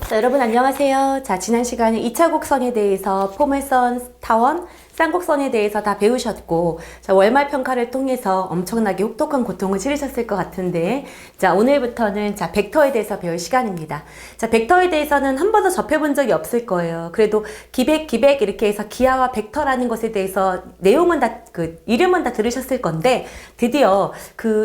자, 여러분 안녕하세요. 자, 지난 시간에 2차 곡선에 대해서 포물선, 타원, 쌍곡선에 대해서 다 배우셨고, 자, 월말 평가를 통해서 엄청나게 혹독한 고통을 치르셨을 것 같은데, 자, 오늘부터는 자, 벡터에 대해서 배울 시간입니다. 자, 벡터에 대해서는 한 번도 접해본 적이 없을 거예요. 그래도 기백 이렇게 해서 기하와 벡터라는 것에 대해서 내용은 다, 이름은 다 들으셨을 건데, 드디어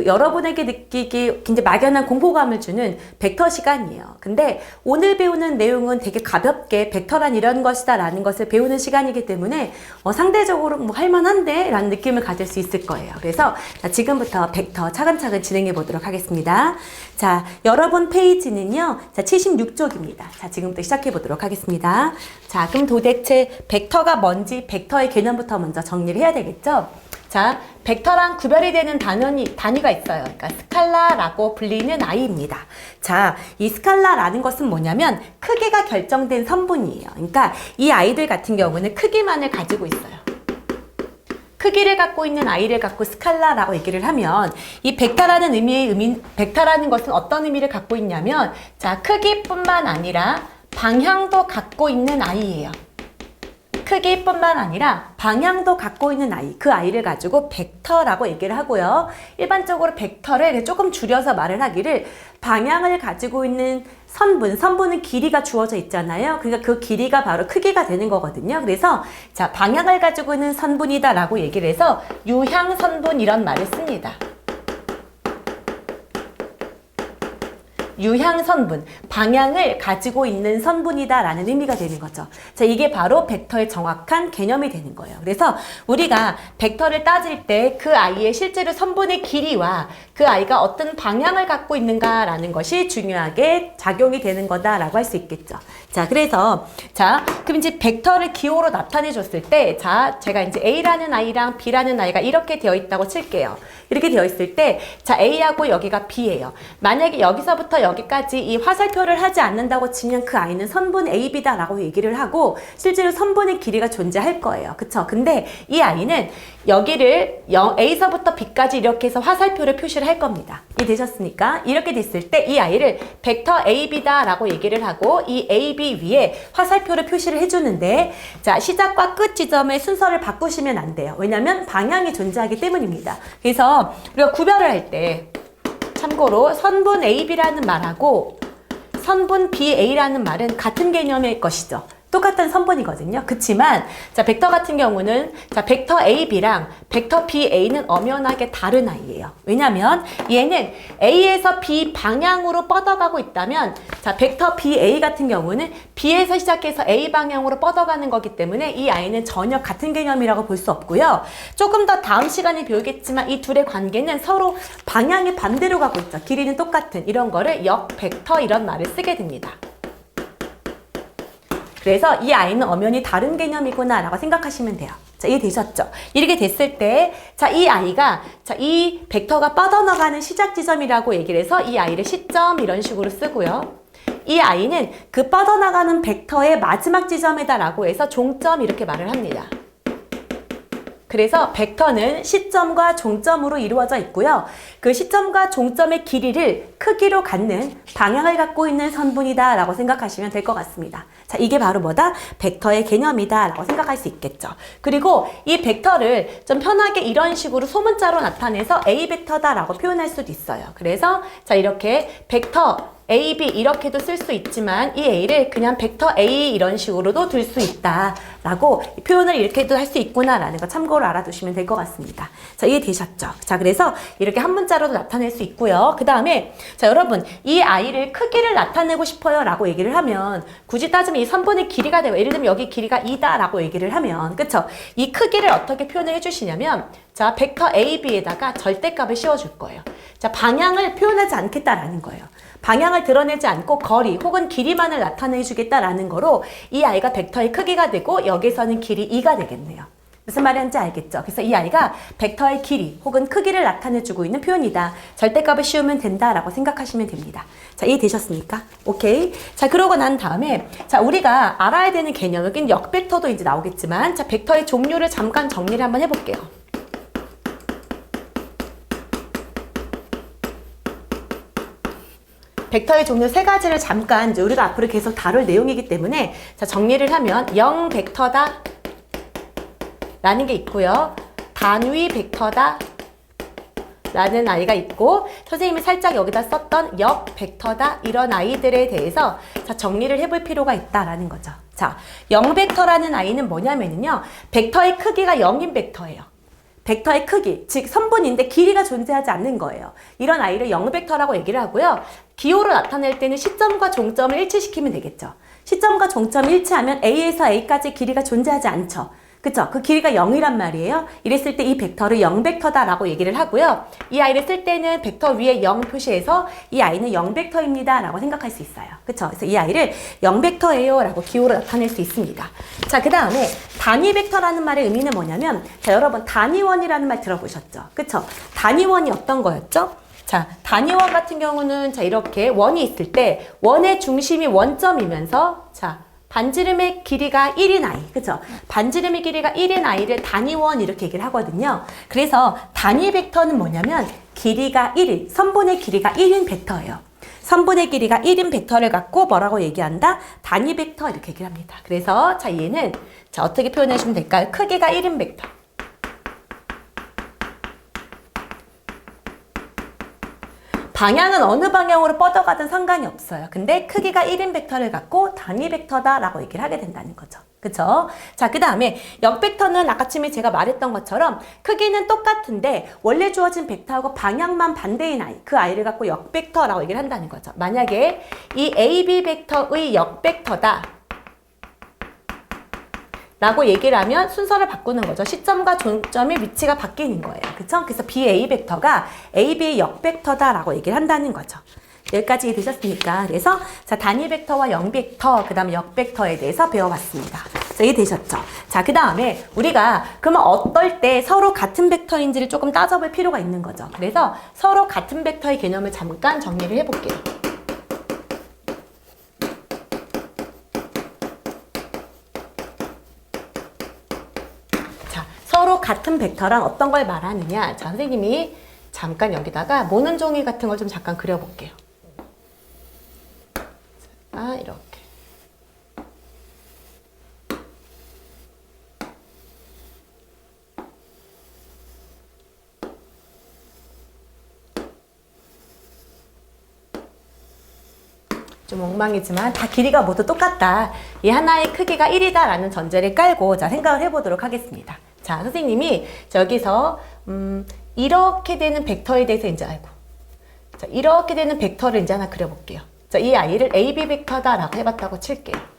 여러분에게 느끼기 굉장히 막연한 공포감을 주는 벡터 시간이에요. 근데 오늘 배우는 내용은 되게 가볍게 벡터란 이런 것이다 라는 것을 배우는 시간이기 때문에 상대적으로 뭐 할만한데 라는 느낌을 가질 수 있을 거예요. 그래서 자, 지금부터 벡터 차근차근 진행해 보도록 하겠습니다. 자, 여러분 페이지는요, 자, 76쪽입니다. 자, 지금부터 시작해 보도록 하겠습니다. 자, 그럼 도대체 벡터가 뭔지 벡터의 개념부터 먼저 정리를 해야 되겠죠? 자, 벡터랑 구별이 되는 단위가 있어요. 그러니까 스칼라라고 불리는 아이입니다. 자, 이 스칼라라는 것은 뭐냐면 크기가 결정된 선분이에요. 그러니까 이 아이들 같은 경우는 크기만을 가지고 있어요. 크기를 갖고 있는 아이를 갖고 스칼라라고 얘기를 하면 이 벡터라는 벡터라는 것은 어떤 의미를 갖고 있냐면 자, 크기뿐만 아니라 방향도 갖고 있는 아이예요. 크기뿐만 아니라 방향도 갖고 있는 아이, 그 아이를 가지고 벡터라고 얘기를 하고요. 일반적으로 벡터를 조금 줄여서 말을 하기를 방향을 가지고 있는 선분은 길이가 주어져 있잖아요. 그러니까 그 길이가 바로 크기가 되는 거거든요. 그래서 자, 방향을 가지고 있는 선분이다 라고 얘기를 해서 유향선분 이런 말을 씁니다. 유향선분, 방향을 가지고 있는 선분이다 라는 의미가 되는 거죠. 자, 이게 바로 벡터의 정확한 개념이 되는 거예요. 그래서 우리가 벡터를 따질 때 그 아이의 실제로 선분의 길이와 그 아이가 어떤 방향을 갖고 있는가 라는 것이 중요하게 작용이 되는 거다라고 할 수 있겠죠. 자, 그래서 자, 그럼 이제 벡터를 기호로 나타내 줬을 때 자, 제가 이제 A라는 아이랑 B라는 아이가 이렇게 되어 있다고 칠게요. 이렇게 되어 있을 때 자, A하고 여기가 B예요. 만약에 여기서부터 여기까지 이 화살표를 하지 않는다고 치면 그 아이는 선분 AB 다라고 얘기를 하고 실제로 선분의 길이가 존재할 거예요. 그쵸? 근데 이 아이는 여기를 A서부터 B까지 이렇게 해서 화살표를 표시를 할 겁니다. 이해되셨습니까? 이렇게 됐을 때 이 아이를 벡터 AB다 라고 얘기를 하고 이 AB 위에 화살표를 표시를 해주는데 자, 시작과 끝 지점의 순서를 바꾸시면 안 돼요. 왜냐면 방향이 존재하기 때문입니다. 그래서 우리가 구별을 할 때 참고로 선분 AB라는 말하고 선분 BA라는 말은 같은 개념일 것이죠. 똑같은 선분이거든요. 그치만 자, 벡터 같은 경우는 자, 벡터 AB랑 벡터 BA는 엄연하게 다른 아이예요. 왜냐면 얘는 A에서 B 방향으로 뻗어가고 있다면 자, 벡터 BA 같은 경우는 B에서 시작해서 A 방향으로 뻗어가는 거기 때문에 이 아이는 전혀 같은 개념이라고 볼 수 없고요. 조금 더 다음 시간에 배우겠지만 이 둘의 관계는 서로 방향이 반대로 가고 있죠. 길이는 똑같은 이런 거를 역벡터 이런 말을 쓰게 됩니다. 그래서 이 아이는 엄연히 다른 개념이구나 라고 생각하시면 돼요. 자, 이해되셨죠? 이렇게 됐을 때, 자, 이 아이가, 자, 이 벡터가 뻗어나가는 시작 지점이라고 얘기를 해서 이 아이를 시점 이런 식으로 쓰고요. 이 아이는 그 뻗어나가는 벡터의 마지막 지점이다 라고 해서 종점 이렇게 말을 합니다. 그래서 벡터는 시점과 종점으로 이루어져 있고요. 그 시점과 종점의 길이를 크기로 갖는 방향을 갖고 있는 선분이다 라고 생각하시면 될 것 같습니다. 자, 이게 바로 뭐다? 벡터의 개념이다 라고 생각할 수 있겠죠. 그리고 이 벡터를 좀 편하게 이런 식으로 소문자로 나타내서 A 벡터다 라고 표현할 수도 있어요. 그래서 자, 이렇게 벡터 AB 이렇게도 쓸 수 있지만 이 A를 그냥 벡터 A 이런 식으로도 둘 수 있다 라고 표현을 이렇게도 할 수 있구나 라는 거 참고로 알아두시면 될 것 같습니다. 자, 이해되셨죠? 자, 그래서 이렇게 한 문자로도 나타낼 수 있고요. 그 다음에 자, 여러분 이 아이를 크기를 나타내고 싶어요 라고 얘기를 하면 굳이 따지면 이 선분의 길이가 되고 예를 들면 여기 길이가 2다 라고 얘기를 하면 그쵸? 이 크기를 어떻게 표현을 해주시냐면 자, 벡터 AB에다가 절대값을 씌워줄 거예요. 자, 방향을 표현하지 않겠다라는 거예요. 방향을 드러내지 않고 거리 혹은 길이만을 나타내 주겠다라는 거로 이 아이가 벡터의 크기가 되고 여기서는 길이 2가 되겠네요. 무슨 말인지 알겠죠? 그래서 이 아이가 벡터의 길이 혹은 크기를 나타내주고 있는 표현이다. 절대값을 씌우면 된다라고 생각하시면 됩니다. 자, 이해되셨습니까? 오케이. 자, 그러고 난 다음에 자, 우리가 알아야 되는 개념, 여긴 역벡터도 이제 나오겠지만 자, 벡터의 종류를 잠깐 정리를 한번 해볼게요. 벡터의 종류 세 가지를 잠깐 이제 우리가 앞으로 계속 다룰 내용이기 때문에 자, 정리를 하면 0 벡터다 라는 게 있고요. 단위 벡터다 라는 아이가 있고, 선생님이 살짝 여기다 썼던 역 벡터다 이런 아이들에 대해서 자, 정리를 해볼 필요가 있다라는 거죠. 자, 0 벡터라는 아이는 뭐냐면요, 벡터의 크기가 0인 벡터예요. 벡터의 크기, 즉 선분인데 길이가 존재하지 않는 거예요. 이런 아이를 0 벡터라고 얘기를 하고요. 기호로 나타낼 때는 시점과 종점을 일치시키면 되겠죠. 시점과 종점을 일치하면 A에서 A까지 길이가 존재하지 않죠. 그쵸? 그 길이가 0이란 말이에요. 이랬을 때 이 벡터를 0벡터다라고 얘기를 하고요. 이 아이를 쓸 때는 벡터 위에 0 표시해서 이 아이는 0벡터입니다 라고 생각할 수 있어요. 그쵸? 그래서 이 아이를 0벡터예요 라고 기호로 나타낼 수 있습니다. 자, 그 다음에 단위 벡터라는 말의 의미는 뭐냐면, 자, 여러분 단위원이라는 말 들어보셨죠? 그쵸? 단위원이 어떤 거였죠? 자, 단위원 같은 경우는 자, 이렇게 원이 있을 때 원의 중심이 원점이면서 자, 반지름의 길이가 1인 아이, 그쵸? 반지름의 길이가 1인 아이를 단위원 이렇게 얘기를 하거든요. 그래서 단위 벡터는 뭐냐면 길이가 1인, 선분의 길이가 1인 벡터예요. 선분의 길이가 1인 벡터를 갖고 뭐라고 얘기한다? 단위 벡터 이렇게 얘기를 합니다. 그래서 자, 얘는 자, 어떻게 표현해 주면 될까요? 크기가 1인 벡터. 방향은 어느 방향으로 뻗어가든 상관이 없어요. 근데 크기가 1인 벡터를 갖고 단위 벡터다라고 얘기를 하게 된다는 거죠. 그쵸? 자, 그 다음에 역벡터는 아까쯤에 제가 말했던 것처럼 크기는 똑같은데 원래 주어진 벡터하고 방향만 반대인 아이, 그 아이를 갖고 역벡터라고 얘기를 한다는 거죠. 만약에 이 AB 벡터의 역벡터다 라고 얘기를 하면 순서를 바꾸는 거죠. 시점과 종점의 위치가 바뀌는 거예요. 그쵸? 그래서 BA 벡터가 AB의 역벡터다 라고 얘기를 한다는 거죠. 여기까지 되셨습니까? 그래서 자, 단위 벡터와 0 벡터, 그 다음에 역 벡터에 대해서 배워봤습니다. 자, 이해 되셨죠? 자, 그 다음에 우리가 그러면 어떨 때 서로 같은 벡터인지를 조금 따져볼 필요가 있는 거죠. 그래서 서로 같은 벡터의 개념을 잠깐 정리를 해볼게요. 서로 같은 벡터랑 어떤 걸 말하느냐. 자, 선생님이 잠깐 여기다가 모는 종이 같은 걸 좀 잠깐 그려볼게요. 자, 이렇게. 좀 엉망이지만 다 길이가 모두 똑같다. 이 하나의 크기가 1이다 라는 전제를 깔고 자, 생각을 해보도록 하겠습니다. 자, 선생님이 여기서 이렇게 되는 벡터에 대해서 이제 알고, 자, 이렇게 되는 벡터를 이제 하나 그려볼게요. 자, 이 아이를 AB 벡터다라고 해봤다고 칠게요.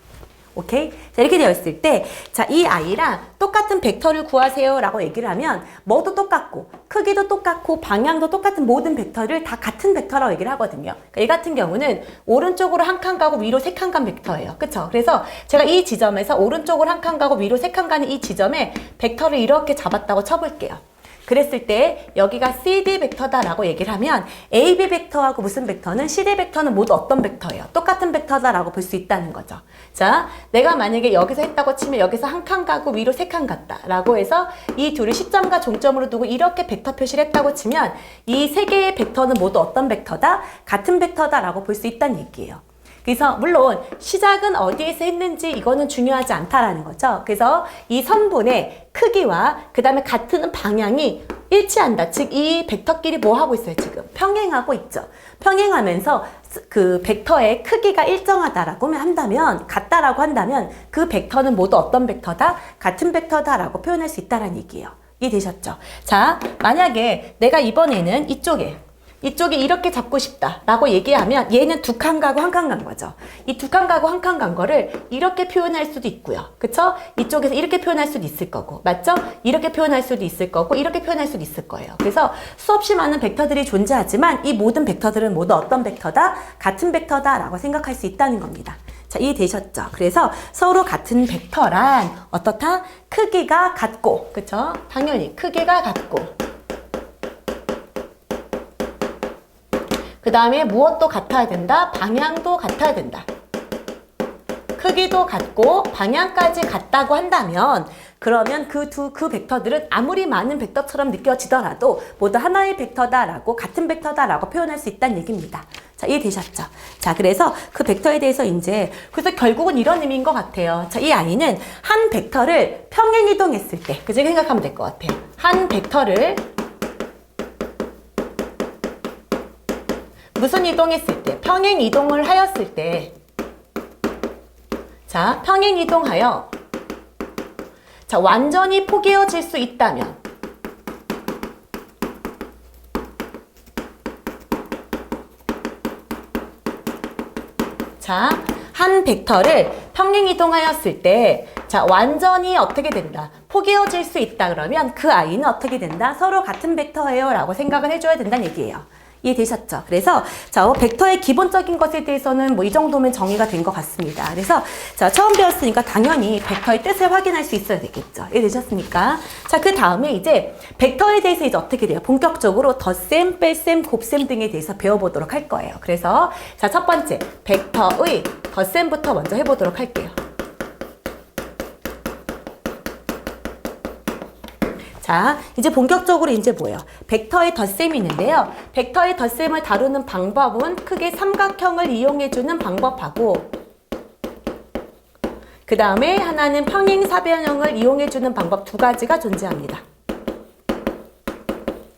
오케이? 자, 이렇게 되어 있을 때, 자, 이 아이랑 똑같은 벡터를 구하세요 라고 얘기를 하면 뭐도 똑같고 크기도 똑같고 방향도 똑같은 모든 벡터를 다 같은 벡터라고 얘기를 하거든요. 그러니까 이 같은 경우는 오른쪽으로 한 칸 가고 위로 3칸 간 벡터예요. 그쵸? 그래서 제가 이 지점에서 오른쪽으로 한 칸 가고 위로 3칸 가는 이 지점에 벡터를 이렇게 잡았다고 쳐볼게요. 그랬을 때 여기가 CD 벡터다라고 얘기를 하면 AB 벡터하고 무슨 벡터는 CD 벡터는 모두 어떤 벡터예요? 똑같은 벡터다라고 볼 수 있다는 거죠. 자, 내가 만약에 여기서 했다고 치면 여기서 한 칸 가고 위로 3칸 갔다라고 해서 이 둘을 시점과 종점으로 두고 이렇게 벡터 표시를 했다고 치면 이 세 개의 벡터는 모두 어떤 벡터다? 같은 벡터다라고 볼 수 있다는 얘기예요. 그래서 물론 시작은 어디에서 했는지 이거는 중요하지 않다라는 거죠. 그래서 이 선분의 크기와 그 다음에 같은 방향이 일치한다. 즉 이 벡터끼리 뭐 하고 있어요? 지금 평행하고 있죠. 평행하면서 그 벡터의 크기가 일정하다라고 한다면, 같다라고 한다면 그 벡터는 모두 어떤 벡터다? 같은 벡터다라고 표현할 수 있다는 얘기예요. 이해되셨죠? 자, 만약에 내가 이번에는 이쪽에 이렇게 잡고 싶다라고 얘기하면 얘는 2칸 가고 1칸 간 거죠. 이 2칸 가고 1칸 간 거를 이렇게 표현할 수도 있고요. 그쵸? 이쪽에서 이렇게 표현할 수도 있을 거고. 맞죠? 이렇게 표현할 수도 있을 거고 이렇게 표현할 수도 있을 거예요. 그래서 수없이 많은 벡터들이 존재하지만 이 모든 벡터들은 모두 어떤 벡터다? 같은 벡터다라고 생각할 수 있다는 겁니다. 자, 이해되셨죠? 그래서 서로 같은 벡터란 어떻다? 크기가 같고, 그쵸? 당연히 크기가 같고 그 다음에 무엇도 같아야 된다? 방향도 같아야 된다. 크기도 같고 방향까지 같다고 한다면 그러면 그 벡터들은 아무리 많은 벡터처럼 느껴지더라도 모두 하나의 벡터다라고 같은 벡터다라고 표현할 수 있다는 얘기입니다. 자, 이해되셨죠? 자, 그래서 그 벡터에 대해서 그래서 결국은 이런 의미인 것 같아요. 자, 이 아이는 한 벡터를 평행 이동했을 때, 그죠? 생각하면 될 것 같아요. 한 벡터를 무슨 이동했을 때? 평행 이동을 하였을 때. 자, 평행 이동하여 자, 완전히 포개어질 수 있다면 자, 한 벡터를 평행 이동하였을 때 자, 완전히 어떻게 된다? 포개어질 수 있다 그러면 그 아이는 어떻게 된다? 서로 같은 벡터예요 라고 생각을 해줘야 된다는 얘기예요. 이해되셨죠? 그래서 자, 벡터의 기본적인 것에 대해서는 뭐 이 정도면 정의가 된 것 같습니다. 그래서 자, 처음 배웠으니까 당연히 벡터의 뜻을 확인할 수 있어야 되겠죠. 이해되셨습니까? 자, 그 다음에 이제 벡터에 대해서 이제 어떻게 돼요? 본격적으로 덧셈, 뺄셈, 곱셈 등에 대해서 배워보도록 할 거예요. 그래서 자, 첫 번째 벡터의 덧셈부터 먼저 해보도록 할게요. 자, 이제 본격적으로 이제 뭐예요? 벡터의 덧셈이 있는데요. 벡터의 덧셈을 다루는 방법은 크게 삼각형을 이용해주는 방법하고 그 다음에 하나는 평행사변형을 이용해주는 방법 두 가지가 존재합니다.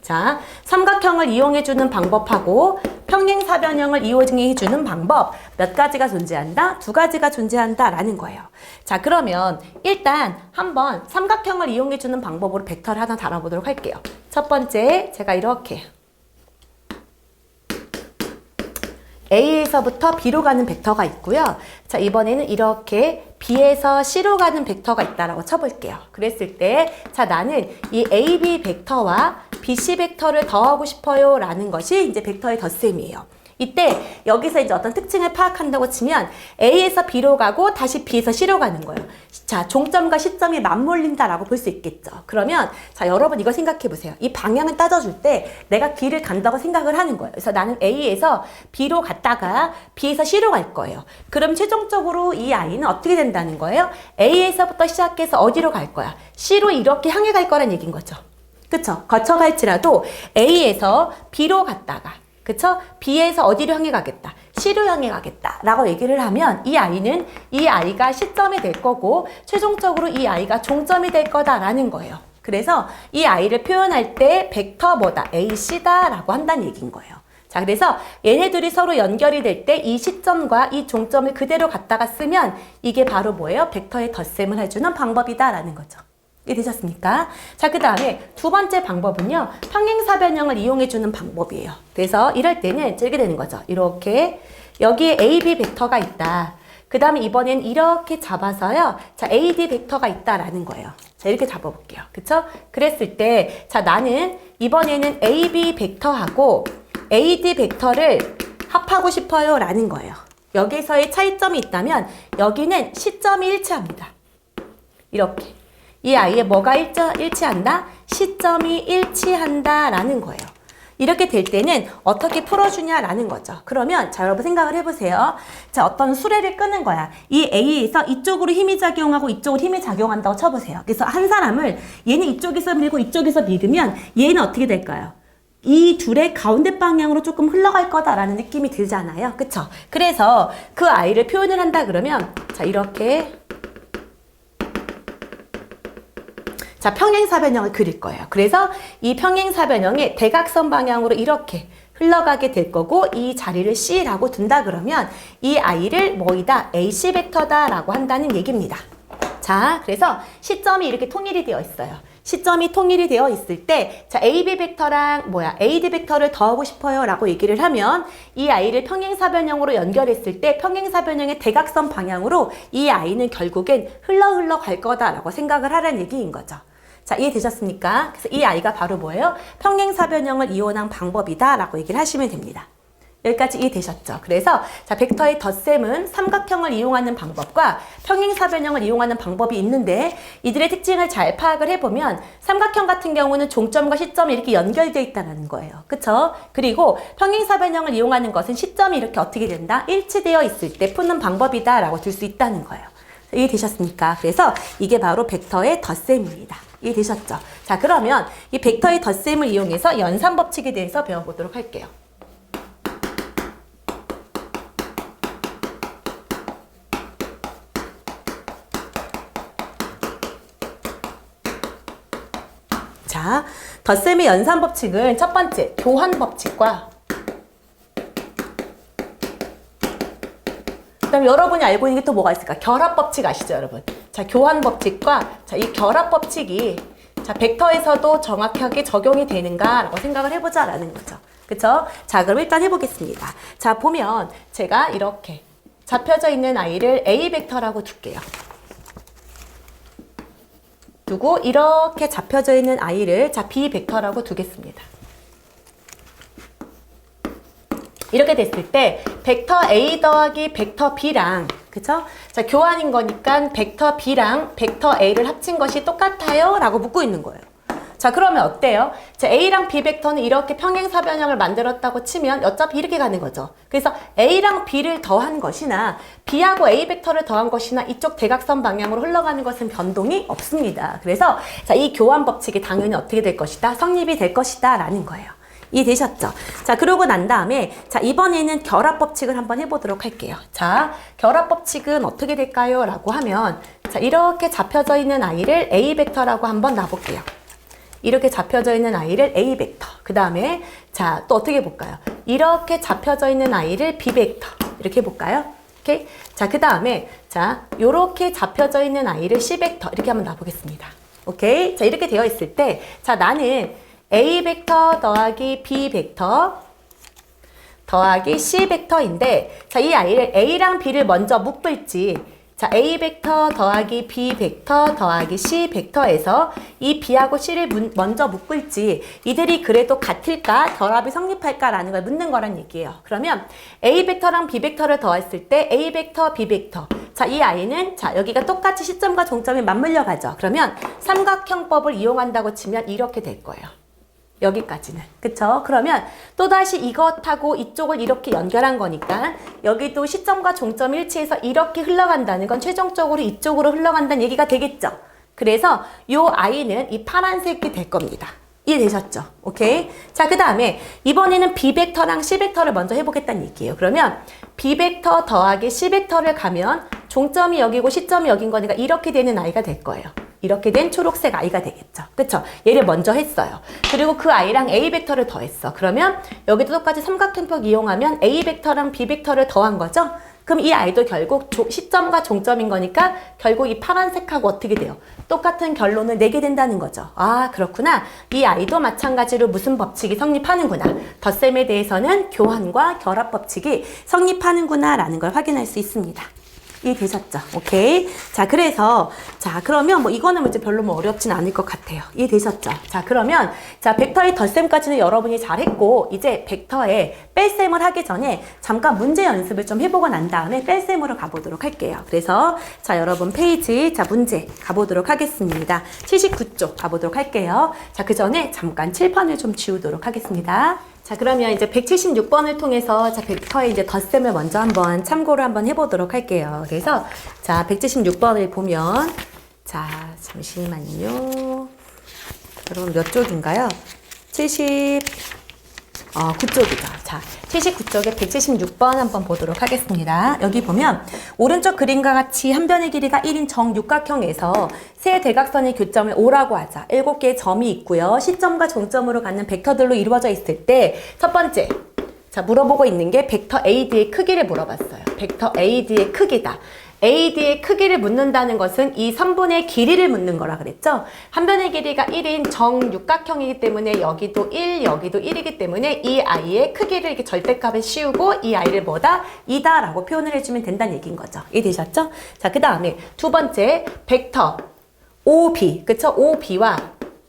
자, 삼각형을 이용해주는 방법하고 평행사변형을 이용해주는 방법 몇 가지가 존재한다? 두 가지가 존재한다 라는 거예요. 자, 그러면 일단 한번 삼각형을 이용해주는 방법으로 벡터를 하나 다뤄보도록 할게요. 첫 번째, 제가 이렇게 A에서부터 B로 가는 벡터가 있고요. 자, 이번에는 이렇게 B에서 C로 가는 벡터가 있다라고 쳐볼게요. 그랬을 때, 자, 나는 이 AB 벡터와 BC 벡터를 더하고 싶어요 라는 것이 이제 벡터의 덧셈이에요. 이때 여기서 이제 어떤 특징을 파악한다고 치면 A에서 B로 가고 다시 B에서 C로 가는 거예요. 자, 종점과 시점이 맞물린다라고 볼 수 있겠죠. 그러면 자, 여러분 이거 생각해 보세요. 이 방향을 따져줄 때 내가 B를 간다고 생각을 하는 거예요. 그래서 나는 A에서 B로 갔다가 B에서 C로 갈 거예요. 그럼 최종적으로 이 아이는 어떻게 된다는 거예요? A에서부터 시작해서 어디로 갈 거야? C로 이렇게 향해 갈 거란 얘기인 거죠. 그쵸? 거쳐갈지라도 A에서 B로 갔다가 그쵸? B에서 어디로 향해 가겠다? C로 향해 가겠다 라고 얘기를 하면 이 아이가 시점이 될 거고 최종적으로 이 아이가 종점이 될 거다라는 거예요. 그래서 이 아이를 표현할 때 벡터 뭐다? AC다 라고 한다는 얘기인 거예요. 자, 그래서 얘네들이 서로 연결이 될 때 이 시점과 이 종점을 그대로 갖다가 쓰면 이게 바로 뭐예요? bek터의 덧셈을 해주는 방법이다 라는 거죠. 이해되셨습니까? 자, 그 다음에 두 번째 방법은요, 평행사변형을 이용해주는 방법이에요. 그래서 이럴 때는 이렇게 되는 거죠. 이렇게 여기에 AB 벡터가 있다. 그 다음에 이번엔 이렇게 잡아서요, 자, AD 벡터가 있다라는 거예요. 자, 이렇게 잡아볼게요. 그쵸? 그랬을 때, 자, 나는 이번에는 AB 벡터하고 AD bek터를 합하고 싶어요 라는 거예요. 여기서의 차이점이 있다면 여기는 시점이 일치합니다. 이렇게 이 아이의 뭐가 일치한다? 시점이 일치한다 라는 거예요. 이렇게 될 때는 어떻게 풀어주냐라는 거죠. 그러면 자, 여러분 생각을 해보세요. 자, 어떤 수레를 끄는 거야. 이 A에서 이쪽으로 힘이 작용하고 이쪽으로 힘이 작용한다고 쳐보세요. 그래서 한 사람을 얘는 이쪽에서 밀고 이쪽에서 밀으면 얘는 어떻게 될까요? 이 둘의 가운데 방향으로 조금 흘러갈 거다라는 느낌이 들잖아요. 그쵸? 그래서 그 아이를 표현을 한다 그러면 자, 이렇게 자, 평행사변형을 그릴 거예요. 그래서 이 평행사변형의 대각선 방향으로 이렇게 흘러가게 될 거고 이 자리를 C라고 둔다 그러면 이 아이를 뭐이다? AC 벡터다라고 한다는 얘기입니다. 자, 그래서 시점이 이렇게 통일이 되어 있어요. 시점이 통일이 되어 있을 때, 자, AB 벡터랑 AD 벡터를 더하고 싶어요 라고 얘기를 하면 이 아이를 평행사변형으로 연결했을 때 평행사변형의 대각선 방향으로 이 아이는 결국엔 흘러 갈 거다라고 생각을 하라는 얘기인 거죠. 자, 이해되셨습니까? 그래서 이 아이가 바로 뭐예요? 평행사변형을 이용한 방법이다 라고 얘기를 하시면 됩니다. 여기까지 이해되셨죠? 그래서 자, 벡터의 덧셈은 삼각형을 이용하는 방법과 평행사변형을 이용하는 방법이 있는데 이들의 특징을 잘 파악을 해보면 삼각형 같은 경우는 종점과 시점이 이렇게 연결되어 있다는 거예요. 그쵸? 그리고 평행사변형을 이용하는 것은 시점이 이렇게 어떻게 된다? 일치되어 있을 때 푸는 방법이다 라고 들 수 있다는 거예요. 이해되셨습니까? 그래서 이게 바로 벡터의 덧셈입니다. 이해되셨죠? 자, 그러면 이 벡터의 덧셈을 이용해서 연산법칙에 대해서 배워보도록 할게요. 자, 덧셈의 연산법칙은 첫 번째, 교환법칙과 그다음 여러분이 알고 있는 게 또 뭐가 있을까? 결합법칙 아시죠, 여러분? 자, 교환법칙과 자, 이 결합법칙이 자, 벡터에서도 정확하게 적용이 되는가라고 생각을 해보자라는 거죠. 그쵸? 자, 그럼 일단 해보겠습니다. 자, 보면 제가 이렇게 잡혀져 있는 아이를 A 벡터라고 둘게요. 두고 이렇게 잡혀져 있는 아이를 자, B 벡터라고 두겠습니다. 이렇게 됐을 때 벡터 A 더하기 벡터 B랑 그쵸? 자, 교환인 거니까 벡터 B랑 벡터 A를 합친 것이 똑같아요? 라고 묻고 있는 거예요. 자, 그러면 어때요? 자, A랑 B 벡터는 이렇게 평행사변형을 만들었다고 치면 어차피 이렇게 가는 거죠. 그래서 A랑 B를 더한 것이나 B하고 A 벡터를 더한 것이나 이쪽 대각선 방향으로 흘러가는 것은 변동이 없습니다. 그래서 자, 이 교환 법칙이 당연히 어떻게 될 것이다? 성립이 될 것이다 라는 거예요. 이해되셨죠? 자, 그러고 난 다음에 자, 이번에는 결합법칙을 한번 해보도록 할게요. 자, 결합법칙은 어떻게 될까요? 라고 하면 자, 이렇게 잡혀져 있는 아이를 A 벡터라고 한번 놔볼게요. 이렇게 잡혀져 있는 아이를 A 벡터. 그 다음에 자, 또 어떻게 볼까요? 이렇게 잡혀져 있는 아이를 B 벡터. 이렇게 해볼까요? 오케이? 자, 그 다음에 자, 요렇게 잡혀져 있는 아이를 C 벡터. 이렇게 한번 놔보겠습니다. 오케이? 자, 이렇게 되어 있을 때 자, 나는 A 벡터 더하기 B 벡터 더하기 C 벡터인데 자, 이 아이를 A랑 B를 먼저 묶을지 자, A 벡터 더하기 B 벡터 더하기 C 벡터에서 이 B하고 C를 먼저 묶을지 이들이 그래도 같을까? 결합이 성립할까라는 걸 묻는 거란 얘기예요. 그러면 A 벡터랑 B 벡터를 더했을 때 A 벡터, B 벡터 자, 이 아이는 자, 여기가 똑같이 시점과 종점이 맞물려 가죠. 그러면 삼각형법을 이용한다고 치면 이렇게 될 거예요. 여기까지는. 그쵸? 그러면 또다시 이것하고 이쪽을 이렇게 연결한 거니까 여기도 시점과 종점 일치해서 이렇게 흘러간다는 건 최종적으로 이쪽으로 흘러간다는 얘기가 되겠죠? 그래서 요 아이는 이 파란색이 될 겁니다. 이해되셨죠? 오케이? 자, 그 다음에 이번에는 B 벡터랑 C 벡터를 먼저 해보겠다는 얘기예요. 그러면 B 벡터 더하기 C 벡터를 가면 종점이 여기고 시점이 여긴 거니까 이렇게 되는 아이가 될 거예요. 이렇게 된 초록색 아이가 되겠죠. 그쵸? 얘를 먼저 했어요. 그리고 그 아이랑 A 벡터를 더했어. 그러면 여기도 똑같이 삼각형법 이용하면 A 벡터랑 B 벡터를 더한 거죠? 그럼 이 아이도 결국 시점과 종점인 거니까 결국 이 파란색하고 어떻게 돼요? 똑같은 결론을 내게 된다는 거죠. 아, 그렇구나. 이 아이도 마찬가지로 무슨 법칙이 성립하는구나. 덧셈에 대해서는 교환과 결합 법칙이 성립하는구나 라는 걸 확인할 수 있습니다. 이해되셨죠? 오케이. 자, 그래서, 자, 그러면 뭐 이거는 이제 별로 뭐 어렵진 않을 것 같아요. 이해되셨죠? 자, 그러면, 자, 벡터의 덧셈까지는 여러분이 잘했고, 이제 벡터의 뺄셈을 하기 전에 잠깐 문제 연습을 좀 해보고 난 다음에 뺄셈으로 가보도록 할게요. 그래서, 자, 여러분 페이지, 자, 문제 가보도록 하겠습니다. 79쪽 가보도록 할게요. 자, 그 전에 잠깐 칠판을 좀 지우도록 하겠습니다. 자, 그러면 이제 176번을 통해서 자, 벡터의 이제 덧셈을 먼저 한번 참고를 한번 해보도록 할게요. 그래서 자, 176번을 보면 자, 잠시만요. 여러분 몇 쪽인가요? 9쪽이죠. 자, 79쪽에 176번 한번 보도록 하겠습니다. 여기 보면 오른쪽 그림과 같이 한 변의 길이가 1인 정육각형에서 세 대각선의 교점을 O라고 하자. 7개의 점이 있고요. 시점과 종점으로 갖는 벡터들로 이루어져 있을 때 첫 번째, 자, 물어보고 있는 게 벡터 AD의 크기를 물어봤어요. 벡터 AD의 크기다. AD의 크기를 묻는다는 것은 이 선분의 길이를 묻는 거라 그랬죠? 한 변의 길이가 1인 정육각형이기 때문에 여기도 1, 여기도 1이기 때문에 이 아이의 크기를 이렇게 절대값에 씌우고 이 아이를 뭐다? 2다 라고 표현을 해주면 된다는 얘기인 거죠. 이해되셨죠? 자, 그 다음에 두 번째 벡터 OB, 그쵸? OB와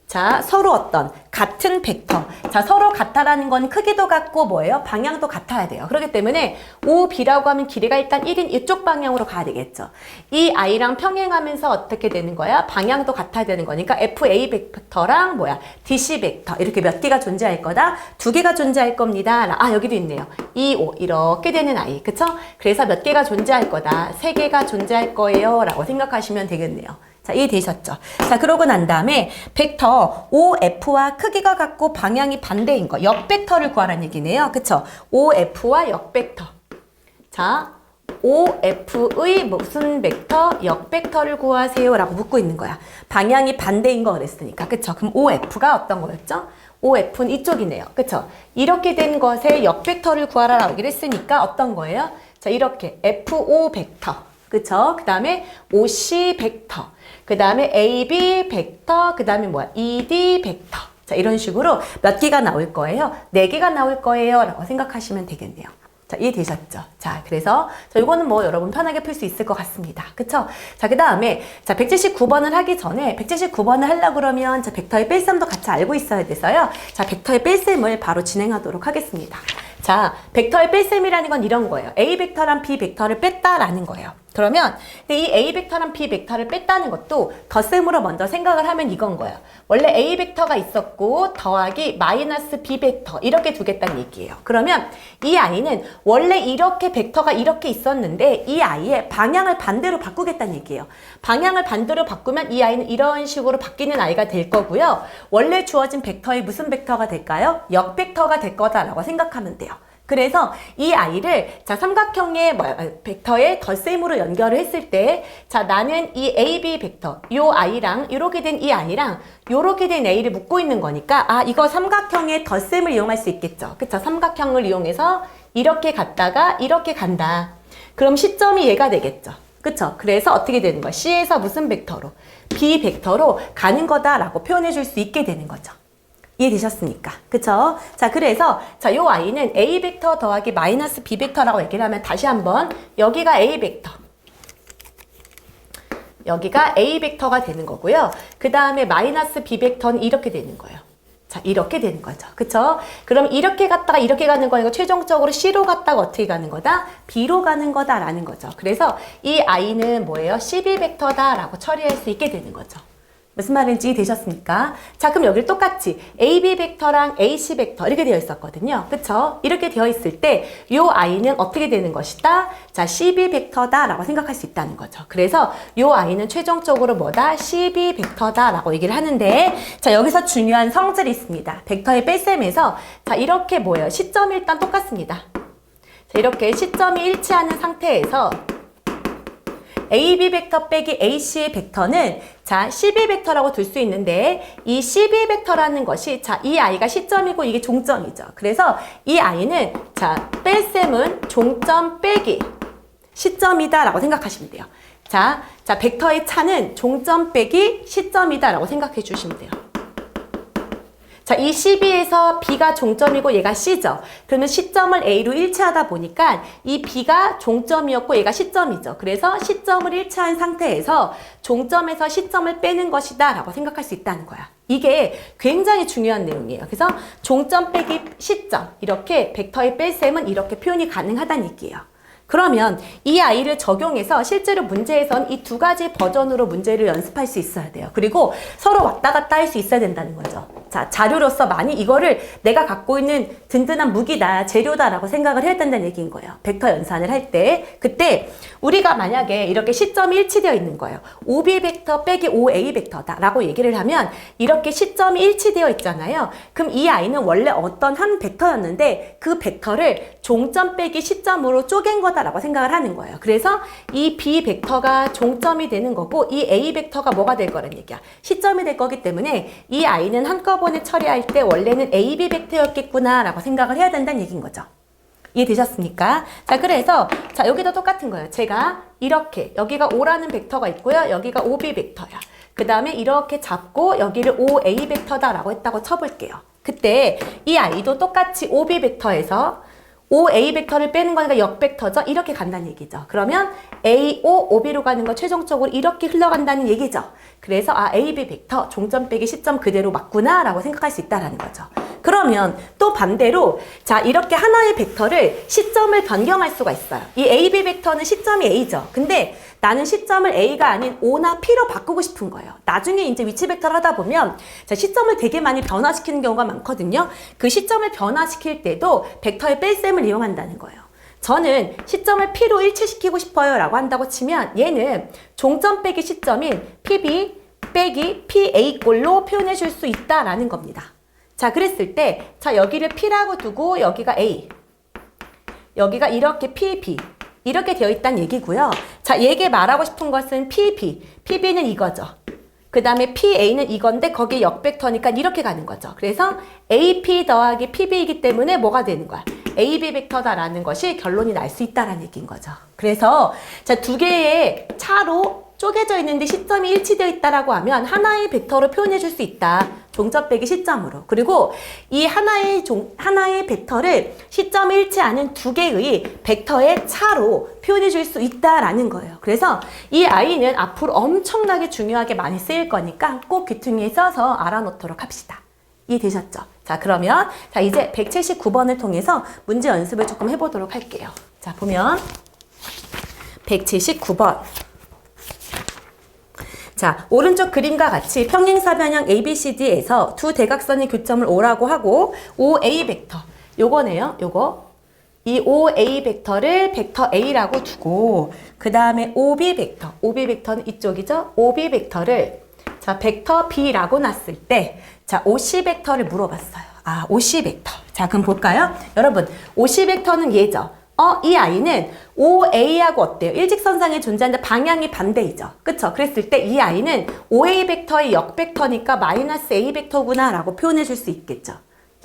자, 서로 어떤 같은 벡터. 자, 서로 같다라는 건 크기도 같고 뭐예요? 방향도 같아야 돼요. 그렇기 때문에 OB라고 하면 길이가 일단 1인 이쪽 방향으로 가야 되겠죠. 이 I랑 평행하면서 어떻게 되는 거야? 방향도 같아야 되는 거니까 FA 벡터랑 뭐야? DC 벡터. 이렇게 몇 개가 존재할 거다? 두 개가 존재할 겁니다. 아, 여기도 있네요. 2, 5. 이렇게 되는 I. 그쵸? 그래서 몇 개가 존재할 거다? 세 개가 존재할 거예요. 라고 생각하시면 되겠네요. 자, 이해되셨죠? 자, 그러고 난 다음에 벡터 OF와 크기가 같고 방향이 반대인 거. 역벡터를 구하라는 얘기네요. 그쵸? OF와 역벡터. 자, OF의 무슨 벡터? 역벡터를 구하세요. 라고 묻고 있는 거야. 방향이 반대인 거 그랬으니까. 그쵸? 그럼 OF가 어떤 거였죠? OF는 이쪽이네요. 그쵸? 이렇게 된 것의 역벡터를 구하라라고 얘기를 했으니까 어떤 거예요? 자, 이렇게 FO 벡터. 그쵸? 그 다음에 OC 벡터. 그 다음에 AB 벡터. 그 다음에 뭐야? ED 벡터. 자, 이런 식으로 몇 개가 나올 거예요? 4개가 나올 거예요. 라고 생각하시면 되겠네요. 자, 이해되셨죠? 자, 그래서 이거는 뭐 여러분 편하게 풀 수 있을 것 같습니다. 그쵸? 자, 그 다음에 자, 179번을 하기 전에 179번을 하려고 그러면 자, 벡터의 뺄셈도 같이 알고 있어야 돼서요. 자, 벡터의 뺄셈을 바로 진행하도록 하겠습니다. 자, 벡터의 뺄셈이라는 건 이런 거예요. A 벡터랑 B 벡터를 뺐다라는 거예요. 그러면 근데 이 A 벡터랑 B 벡터를 뺐다는 것도 덧셈으로 먼저 생각을 하면 이건 거예요. 원래 A 벡터가 있었고 더하기 마이너스 B 벡터 이렇게 두겠다는 얘기예요. 그러면 이 아이는 원래 이렇게 벡터가 이렇게 있었는데 이 아이의 방향을 반대로 바꾸겠다는 얘기예요. 방향을 반대로 바꾸면 이 아이는 이런 식으로 바뀌는 아이가 될 거고요. 원래 주어진 벡터의 무슨 벡터가 될까요? 역벡터가 될 거다라고 생각하면 돼요. 그래서 이 아이를 자 삼각형의 벡터의 덧셈으로 연결을 했을 때 자 나는 이 AB 벡터 요 아이랑 이렇게 된 이 아이랑 요렇게 된 A를 묶고 있는 거니까 아 이거 삼각형의 덧셈을 이용할 수 있겠죠. 그쵸? 삼각형을 이용해서 이렇게 갔다가 이렇게 간다. 그럼 시점이 얘가 되겠죠. 그쵸? 그래서 어떻게 되는 거야? C에서 무슨 벡터로? B 벡터로 가는 거다라고 표현해 줄 수 있게 되는 거죠. 이해되셨습니까? 그쵸? 자, 그래서, 자, 요 I는 A 벡터 더하기 마이너스 B 벡터라고 얘기를 하면 다시 한번, 여기가 A 벡터. 여기가 A 벡터가 되는 거고요. 그 다음에 마이너스 B 벡터는 이렇게 되는 거예요. 자, 이렇게 되는 거죠. 그쵸? 그럼 이렇게 갔다가 이렇게 가는 거니까 최종적으로 C로 갔다가 어떻게 가는 거다? B로 가는 거다라는 거죠. 그래서 이 I는 뭐예요? CB 벡터다라고 처리할 수 있게 되는 거죠. 무슨 말인지 되셨습니까? 자, 그럼 여기 똑같이 AB 벡터랑 AC 벡터 이렇게 되어 있었거든요. 그쵸? 이렇게 되어 있을 때 요 I는 어떻게 되는 것이다? 자, CB 벡터다라고 생각할 수 있다는 거죠. 그래서 요 I는 최종적으로 뭐다? CB 벡터다라고 얘기를 하는데 자, 여기서 중요한 성질이 있습니다. 벡터의 뺄셈에서 자, 이렇게 뭐예요? 시점이 일단 똑같습니다. 자, 이렇게 시점이 일치하는 상태에서 AB 벡터 빼기 AC의 벡터는 자, CB 벡터라고 둘 수 있는데 이 CB 벡터라는 것이 자, 이 I가 시점이고 이게 종점이죠. 그래서 이 I는 자, 뺄셈은 종점 빼기 시점이다라고 생각하시면 돼요. 자, 벡터의 차는 종점 빼기 시점이다라고 생각해 주시면 돼요. 자, 이 CB에서 B가 종점이고 얘가 C죠. 그러면 시점을 A로 일치하다 보니까 이 B가 종점이었고 얘가 시점이죠. 그래서 시점을 일치한 상태에서 종점에서 시점을 빼는 것이다 라고 생각할 수 있다는 거야. 이게 굉장히 중요한 내용이에요. 그래서 종점 빼기 시점 이렇게 벡터의 뺄셈은 이렇게 표현이 가능하다는 얘기예요. 그러면 이 아이를 적용해서 실제로 문제에선 이 두 가지 버전으로 문제를 연습할 수 있어야 돼요. 그리고 서로 왔다 갔다 할 수 있어야 된다는 거죠. 자, 자료로서 많이 이거를 내가 갖고 있는 든든한 무기다, 재료다라고 생각을 해야 된다는 얘기인 거예요. 벡터 연산을 할 때. 그때 우리가 만약에 이렇게 시점이 일치되어 있는 거예요. OB 벡터 빼기 OA 벡터다 라고 얘기를 하면 이렇게 시점이 일치되어 있잖아요. 그럼 이 아이는 원래 어떤 한 벡터였는데 그 벡터를 종점 빼기 시점으로 쪼갠 거다라고 생각을 하는 거예요. 그래서 이 B 벡터가 종점이 되는 거고 이 A 벡터가 뭐가 될 거란 얘기야. 시점이 될 거기 때문에 이 아이는 한꺼번에 처리할 때 원래는 AB 벡터였겠구나 라고 생각을 해야 된다는 얘기인 거죠. 이해되셨습니까? 자, 그래서 자, 여기도 똑같은 거예요. 제가 이렇게 여기가 O라는 벡터가 있고요. 여기가 OB 벡터야. 그 다음에 이렇게 잡고 여기를 OA 벡터다라고 했다고 쳐볼게요. 그때 이 아이도 똑같이 OB 벡터에서 OA 벡터를 빼는 거니까 역벡터죠. 이렇게 간다는 얘기죠. 그러면 AO, OB로 가는 거 최종적으로 이렇게 흘러간다는 얘기죠. 그래서 AB 벡터 종점 빼기 시점 그대로 맞구나 라고 생각할 수 있다는 거죠. 그러면 또 반대로 자 이렇게 하나의 벡터를 시점을 변경할 수가 있어요. 이 AB 벡터는 시점이 A죠. 근데 나는 시점을 A가 아닌 O나 P로 바꾸고 싶은 거예요. 나중에 이제 위치 벡터를 하다 보면 자, 시점을 되게 많이 변화시키는 경우가 많거든요. 그 시점을 변화시킬 때도 벡터의 뺄셈을 이용한다는 거예요. 저는 시점을 P로 일치시키고 싶어요 라고 한다고 치면 얘는 종점 빼기 시점인 PB 빼기 PA 꼴로 표현해 줄 수 있다라는 겁니다. 자, 그랬을 때, 자, 여기를 P라고 두고 여기가 A, 여기가 이렇게 PB, 이렇게 되어 있다는 얘기고요. 자, 얘게 말하고 싶은 것은 PB, PB는 이거죠. 그 다음에 PA는 이건데 거기에 역벡터니까 이렇게 가는 거죠. 그래서 AP 더하기 PB이기 때문에 뭐가 되는 거야? AB 벡터다라는 것이 결론이 날 수 있다라는 얘기인 거죠. 그래서 자, 두 개의 차로 쪼개져 있는데 시점이 일치되어 있다라고 하면 하나의 벡터로 표현해 줄 수 있다. 종점 빼기 시점으로. 그리고 이 하나의 벡터를 시점이 일치하는 두 개의 벡터의 차로 표현해 줄 수 있다라는 거예요. 그래서 이 아이는 앞으로 엄청나게 중요하게 많이 쓰일 거니까 꼭 귀퉁이에 써서 알아놓도록 합시다. 이해되셨죠? 자, 그러면 자 이제 179번을 통해서 문제 연습을 조금 해보도록 할게요. 자, 보면 179번. 자, 오른쪽 그림과 같이 평행사변형 ABCD에서 두 대각선의 교점을 O라고 하고 OA 벡터, 요거네요. 요거. 이 OA 벡터를 벡터 A라고 두고 그 다음에 OB 벡터, OB 벡터는 이쪽이죠. OB 벡터를 자, 벡터 B라고 놨을 때 자, OC 벡터를 물어봤어요. 아, OC 벡터. 자, 그럼 볼까요? 여러분, OC 벡터는 얘죠. 이 아이는 OA하고 어때요? 일직선상에 존재하는데 방향이 반대이죠. 그쵸? 그랬을 때 이 아이는 OA 벡터의 역벡터니까 마이너스 A 벡터구나 라고 표현해 줄 수 있겠죠.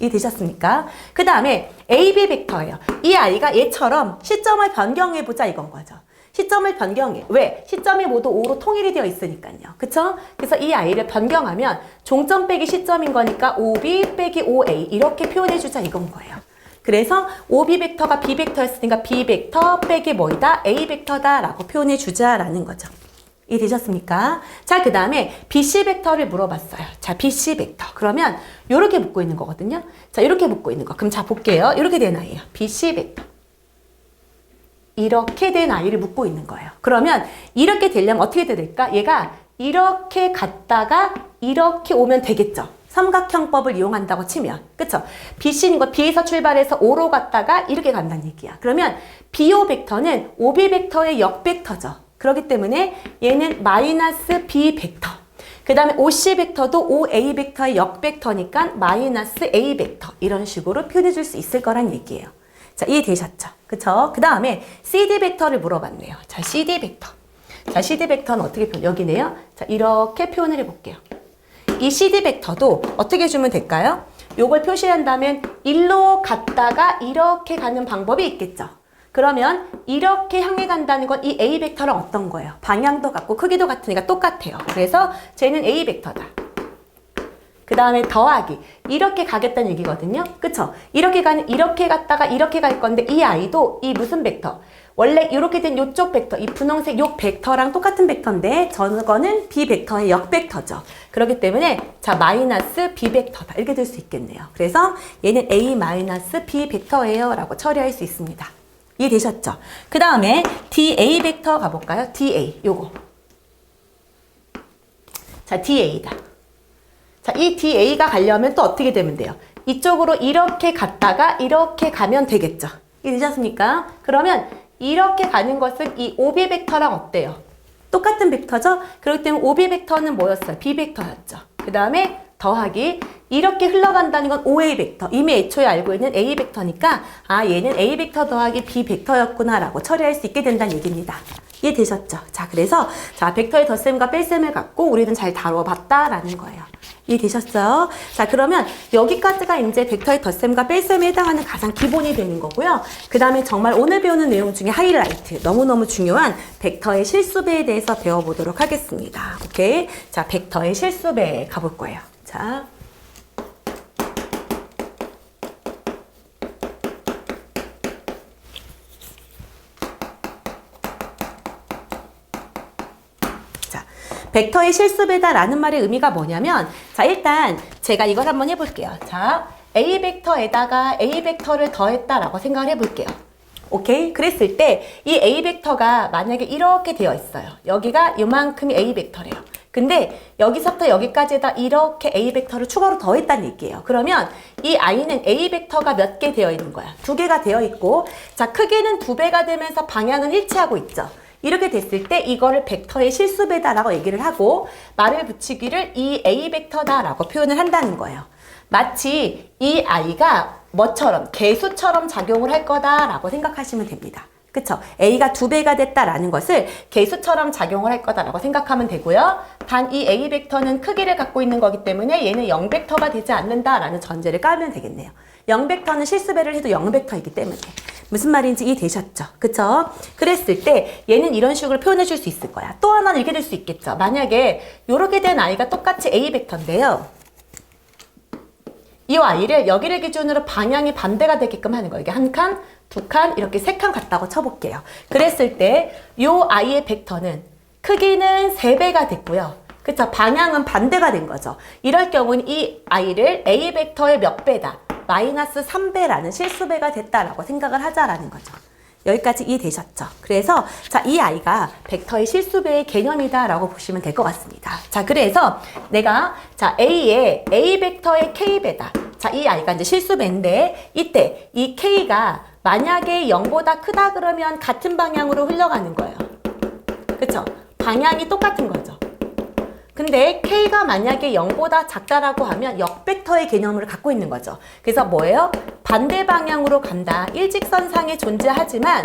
이해되셨습니까? 그 다음에 AB 벡터예요. 이 아이가 얘처럼 시점을 변경해보자 이건 거죠. 시점을 변경해. 왜? 시점이 모두 O로 통일이 되어 있으니까요. 그쵸? 그래서 이 아이를 변경하면 종점 빼기 시점인 거니까 OB 빼기 OA 이렇게 표현해주자 이건 거예요. 그래서 OB 벡터가 B 벡터였으니까 B 벡터 빼기 뭐이다? A 벡터다 라고 표현해 주자라는 거죠. 이해되셨습니까? 자, 그 다음에 BC 벡터를 물어봤어요. 자, BC 벡터. 그러면 이렇게 묶고 있는 거거든요. 자, 이렇게 묶고 있는 거. 그럼 자, 볼게요. 이렇게 된 아이예요. BC 벡터. 이렇게 된 아이를 묶고 있는 거예요. 그러면 이렇게 되려면 어떻게 돼야 될까? 얘가 이렇게 갔다가 이렇게 오면 되겠죠. 삼각형법을 이용한다고 치면. 그쵸? BC인 거 B에서 출발해서 O로 갔다가 이렇게 간다는 얘기야. 그러면 BO 벡터는 OB 벡터의 역벡터죠. 그렇기 때문에 얘는 마이너스 B 벡터. 그 다음에 OC 벡터도 OA 벡터의 역벡터니까 마이너스 A 벡터. 이런 식으로 표현해 줄 수 있을 거란 얘기예요. 자, 이해되셨죠? 그쵸? 그 다음에 CD 벡터를 물어봤네요. 자, CD 벡터. 자, CD 벡터는 어떻게 여기네요. 자, 이렇게 표현을 해볼게요. 이 CD 벡터도 어떻게 주면 될까요? 요걸 표시한다면 일로 갔다가 이렇게 가는 방법이 있겠죠. 그러면 이렇게 향해 간다는 건 이 A 벡터랑 어떤 거예요? 방향도 같고 크기도 같으니까 똑같아요. 그래서 쟤는 A 벡터다. 그 다음에 더하기. 이렇게 가겠다는 얘기거든요. 그쵸? 이렇게 갔다가 이렇게 갈 건데 이 아이도 이 무슨 벡터? 원래 이렇게 된 요쪽 벡터, 이 분홍색 요 벡터랑 똑같은 벡터인데 저거는 B 벡터의 역벡터죠. 그렇기 때문에 자 마이너스 B 벡터다 이렇게 될 수 있겠네요. 그래서 얘는 A 마이너스 B 벡터예요 라고 처리할 수 있습니다. 이해되셨죠? 그 다음에 DA 벡터 가볼까요? DA 요거. 자 DA다. 자, 이 DA가 가려면 또 어떻게 되면 돼요? 이쪽으로 이렇게 갔다가 이렇게 가면 되겠죠. 이해되셨습니까? 그러면 이렇게 가는 것은 이 OB 벡터랑 어때요? 똑같은 벡터죠? 그렇기 때문에 OB 벡터는 뭐였어요? B 벡터였죠. 그 다음에 더하기 이렇게 흘러간다는 건 OA 벡터. 이미 애초에 알고 있는 A 벡터니까 아 얘는 A 벡터 더하기 B 벡터였구나 라고 처리할 수 있게 된다는 얘기입니다. 이해되셨죠? 자 그래서 자 벡터의 덧셈과 뺄셈을 갖고 우리는 잘 다뤄봤다라는 거예요. 이해되셨어요? 자 그러면 여기까지가 이제 벡터의 덧셈과 뺄셈에 해당하는 가장 기본이 되는 거고요. 그 다음에 정말 오늘 배우는 내용 중에 하이라이트 너무너무 중요한 벡터의 실수배에 대해서 배워보도록 하겠습니다. 오케이? 자 벡터의 실수배 가볼 거예요. 자 벡터의 실수배다라는 말의 의미가 뭐냐면, 자, 일단 제가 이걸 한번 해볼게요. 자, A 벡터에다가 A 벡터를 더했다라고 생각을 해볼게요. 오케이? 그랬을 때 이 A 벡터가 만약에 이렇게 되어 있어요. 여기가 이만큼이 A 벡터래요. 근데 여기서부터 여기까지에다 이렇게 A 벡터를 추가로 더했다는 얘기예요. 그러면 이 I는 A 벡터가 몇 개 되어 있는 거야? 2개가 되어 있고, 자, 크기는 2배가 되면서 방향은 일치하고 있죠. 이렇게 됐을 때 이거를 벡터의 실수배다라고 얘기를 하고, 말을 붙이기를 이 A 벡터다라고 표현을 한다는 거예요. 마치 이 I가 뭐처럼, 개수처럼 작용을 할 거다라고 생각하시면 됩니다. 그쵸? A가 2배가 됐다라는 것을 개수처럼 작용을 할 거다라고 생각하면 되고요. 단 이 A 벡터는 크기를 갖고 있는 거기 때문에 얘는 0벡터가 되지 않는다라는 전제를 깔면 되겠네요. 0벡터는 실수배를 해도 0벡터이기 때문에. 무슨 말인지 이해되셨죠? 그쵸? 그랬을 때 얘는 이런 식으로 표현해 줄 수 있을 거야. 또 하나는 이렇게 될 수 있겠죠? 만약에 이렇게 된 I가 똑같이 A 벡터인데요. 이 I를 여기를 기준으로 방향이 반대가 되게끔 하는 거예요. 이게 한 칸, 두 칸, 이렇게 세 칸 같다고 쳐볼게요. 그랬을 때 이 I의 벡터는 크기는 3배가 됐고요. 그쵸? 방향은 반대가 된 거죠. 이럴 경우는 이 I를 A 벡터의 몇 배다? 마이너스 3배라는 실수배가 됐다라고 생각을 하자라는 거죠. 여기까지 이해되셨죠? 그래서 자, 이 I가 벡터의 실수배의 개념이다라고 보시면 될 것 같습니다. 자, 그래서 내가 자, A의 A 벡터의 K배다. 자, 이 I가 이제 실수배인데 이때 이 K가 만약에 0보다 크다 그러면 같은 방향으로 흘러가는 거예요. 그쵸? 방향이 똑같은 거죠. 근데 K가 만약에 0보다 작다라고 하면 역벡터의 개념을 갖고 있는 거죠. 그래서 뭐예요? 반대 방향으로 간다. 일직선상에 존재하지만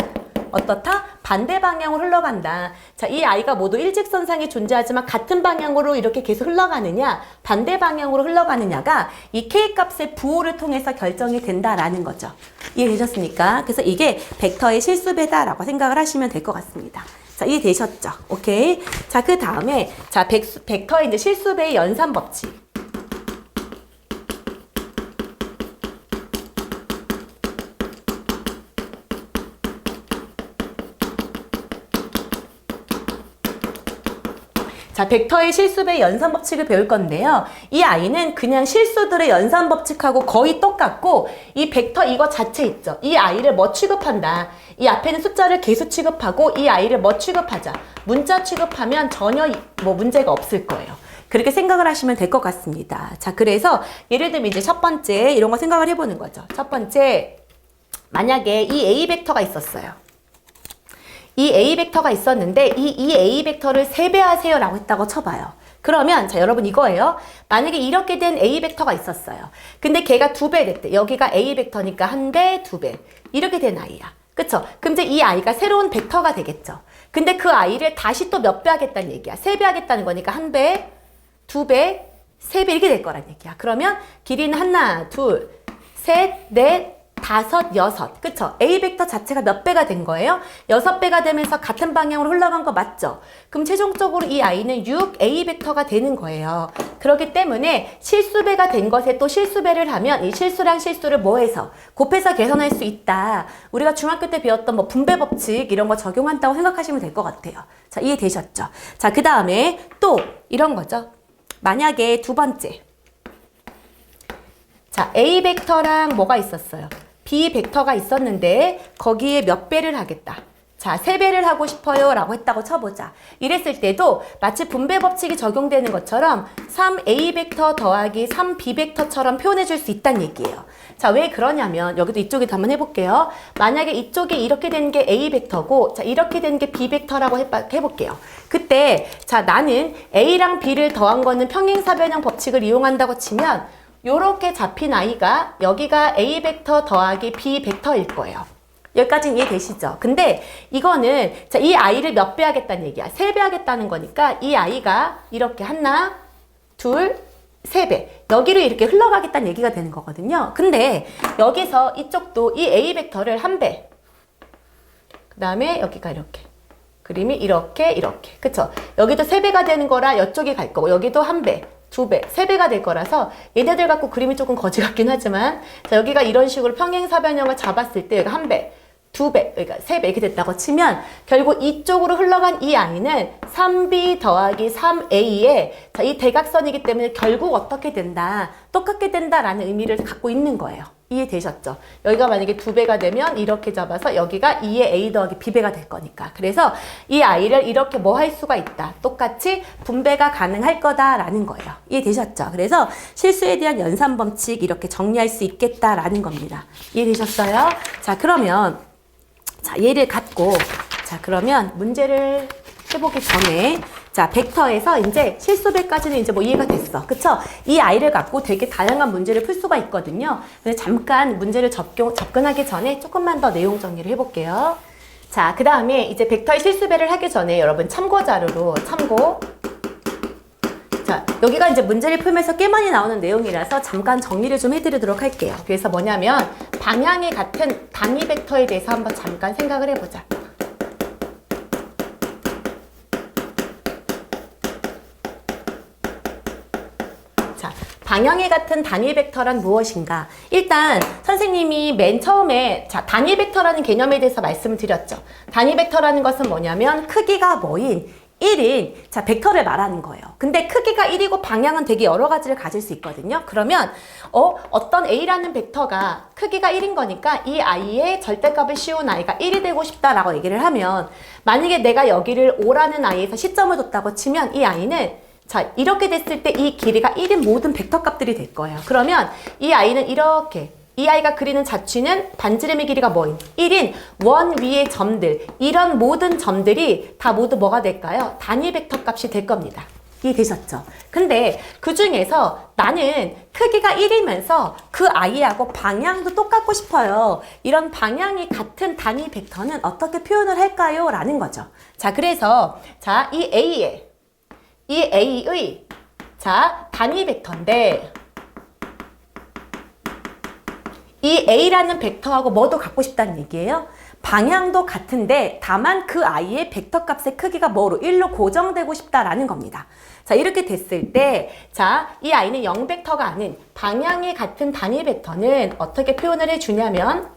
어떻다? 반대 방향으로 흘러간다. 자, 이 I가 모두 일직선상에 존재하지만 같은 방향으로 이렇게 계속 흘러가느냐, 반대 방향으로 흘러가느냐가 이 K 값의 부호를 통해서 결정이 된다라는 거죠. 이해되셨습니까? 그래서 이게 벡터의 실수배다라고 생각을 하시면 될 것 같습니다. 자, 이해되셨죠? 오케이. 자, 그 다음에, 자, 벡터의 이제 실수배의 연산 법칙. 자, 벡터의 실수배의 연산 법칙을 배울 건데요. 이 I는 그냥 실수들의 연산 법칙하고 거의 똑같고, 이 벡터 이거 자체 있죠. 이 I를 뭐 취급한다. 이 앞에는 숫자를 개수 취급하고 이 I를 뭐 취급하자. 문자 취급하면 전혀 뭐 문제가 없을 거예요. 그렇게 생각을 하시면 될 것 같습니다. 자, 그래서 예를 들면 이제 첫 번째 이런 거 생각을 해보는 거죠. 첫 번째, 만약에 이 A 벡터가 있었어요. 이 A 벡터가 있었는데 이 A 벡터를 3배 하세요 라고 했다고 쳐봐요. 그러면 자, 여러분 이거예요. 만약에 이렇게 된 A 벡터가 있었어요. 근데 걔가 2배 됐대. 여기가 A 벡터니까 1배, 2배 이렇게 된 I야. 그쵸? 그럼 이제 이 I가 새로운 벡터가 되겠죠. 근데 그 I를 다시 또 몇 배 하겠다는 얘기야. 3배 하겠다는 거니까 1배, 2배, 3배 이렇게 될 거란 얘기야. 그러면 길이는 하나, 둘, 셋, 넷, 다섯, 여섯. 그쵸? A 벡터 자체가 몇 배가 된 거예요? 6배가 되면서 같은 방향으로 흘러간 거 맞죠? 그럼 최종적으로 이 I는 6A 벡터가 되는 거예요. 그렇기 때문에 실수배가 된 것에 또 실수배를 하면 이 실수랑 실수를 뭐 해서? 곱해서 계산할 수 있다. 우리가 중학교 때 배웠던 뭐 분배 법칙 이런 거 적용한다고 생각하시면 될 것 같아요. 자, 이해되셨죠? 자, 그 다음에 또 이런 거죠. 만약에 두 번째. 자, A 벡터랑 뭐가 있었어요? B 벡터가 있었는데 거기에 몇 배를 하겠다. 자, 3배를 하고 싶어요 라고 했다고 쳐보자. 이랬을 때도 마치 분배 법칙이 적용되는 것처럼 3A 벡터 더하기 3B 벡터처럼 표현해 줄 수 있다는 얘기예요. 자, 왜 그러냐면 여기도 이쪽에도 한번 해볼게요. 만약에 이쪽에 이렇게 된 게 A 벡터고 자, 이렇게 된 게 B 벡터라고 해볼게요. 그때 자, 나는 A랑 B를 더한 거는 평행사변형 법칙을 이용한다고 치면 요렇게 잡힌 I가 여기가 A 벡터 더하기 B 벡터일 거예요. 여기까지는 이해되시죠? 근데 이거는 자, 이 I를 몇 배 하겠다는 얘기야. 3배 하겠다는 거니까 이 I가 이렇게 하나, 둘, 3배. 여기로 이렇게 흘러가겠다는 얘기가 되는 거거든요. 근데 여기서 이쪽도 이 A 벡터를 1배. 그 다음에 여기가 이렇게. 그림이 이렇게. 그쵸? 여기도 3배가 되는 거라 이쪽이 갈 거고 여기도 1배. 2배, 3배가 될 거라서 얘네들 갖고 그림이 조금 거지 같긴 하지만 자, 여기가 이런 식으로 평행사변형을 잡았을 때 여기가 1배, 2배, 그러니까 3배 이렇게 됐다고 치면 결국 이쪽으로 흘러간 이 아이는 3b 더하기 3a의 이 대각선이기 때문에 결국 어떻게 된다? 똑같게 된다라는 의미를 갖고 있는 거예요. 이해되셨죠? 여기가 만약에 2배가 되면 이렇게 잡아서 여기가 2의 a 더하기 b배가 될 거니까. 그래서 이 아이를 이렇게 뭐 할 수가 있다. 똑같이 분배가 가능할 거다라는 거예요. 이해되셨죠? 그래서 실수에 대한 연산법칙 이렇게 정리할 수 있겠다라는 겁니다. 이해되셨어요? 자, 그러면 자, 얘를 갖고 자, 그러면 문제를 해보기 전에 자, 벡터에서 이제 실수배까지는 이제 뭐 이해가 됐어. 그쵸? 이 아이를 갖고 되게 다양한 문제를 풀 수가 있거든요. 근데 잠깐 문제를 접근하기 전에 조금만 더 내용 정리를 해볼게요. 자, 그 다음에 이제 벡터의 실수배를 하기 전에 여러분 참고 자료로 참고. 자, 여기가 이제 문제를 풀면서 꽤 많이 나오는 내용이라서 잠깐 정리를 좀 해드리도록 할게요. 그래서 뭐냐면 방향이 같은 단위 벡터에 대해서 한번 잠깐 생각을 해보자. 방향이 같은 단위 벡터란 무엇인가? 일단 선생님이 맨 처음에 자, 단위 벡터라는 개념에 대해서 말씀을 드렸죠. 단위 벡터라는 것은 뭐냐면 크기가 뭐인 1인 자, 벡터를 말하는 거예요. 근데 크기가 1이고 방향은 되게 여러 가지를 가질 수 있거든요. 그러면 어떤 A라는 벡터가 크기가 1인 거니까 이 아이의 절대값을 씌운 아이가 1이 되고 싶다라고 얘기를 하면 만약에 내가 여기를 5라는 아이에서 시점을 뒀다고 치면 이 아이는 자, 이렇게 됐을 때 이 길이가 1인 모든 벡터 값들이 될 거예요. 그러면 이 아이는 이렇게 이 아이가 그리는 자취는 반지름의 길이가 뭐인? 1인 원 위의 점들 이런 모든 점들이 다 모두 뭐가 될까요? 단위 벡터 값이 될 겁니다. 이해되셨죠? 근데 그 중에서 나는 크기가 1이면서 그 아이하고 방향도 똑같고 싶어요. 이런 방향이 같은 단위 벡터는 어떻게 표현을 할까요? 라는 거죠. 자, 그래서 자, 이 A의 자, 단위 벡터인데 이 A라는 벡터하고 뭐도 갖고 싶다는 얘기예요? 방향도 같은데 다만 그 아이의 벡터 값의 크기가 뭐로 1로 고정되고 싶다라는 겁니다. 자, 이렇게 됐을 때 자, 이 아이는 0벡터가 아닌 방향이 같은 단위 벡터는 어떻게 표현을 해주냐면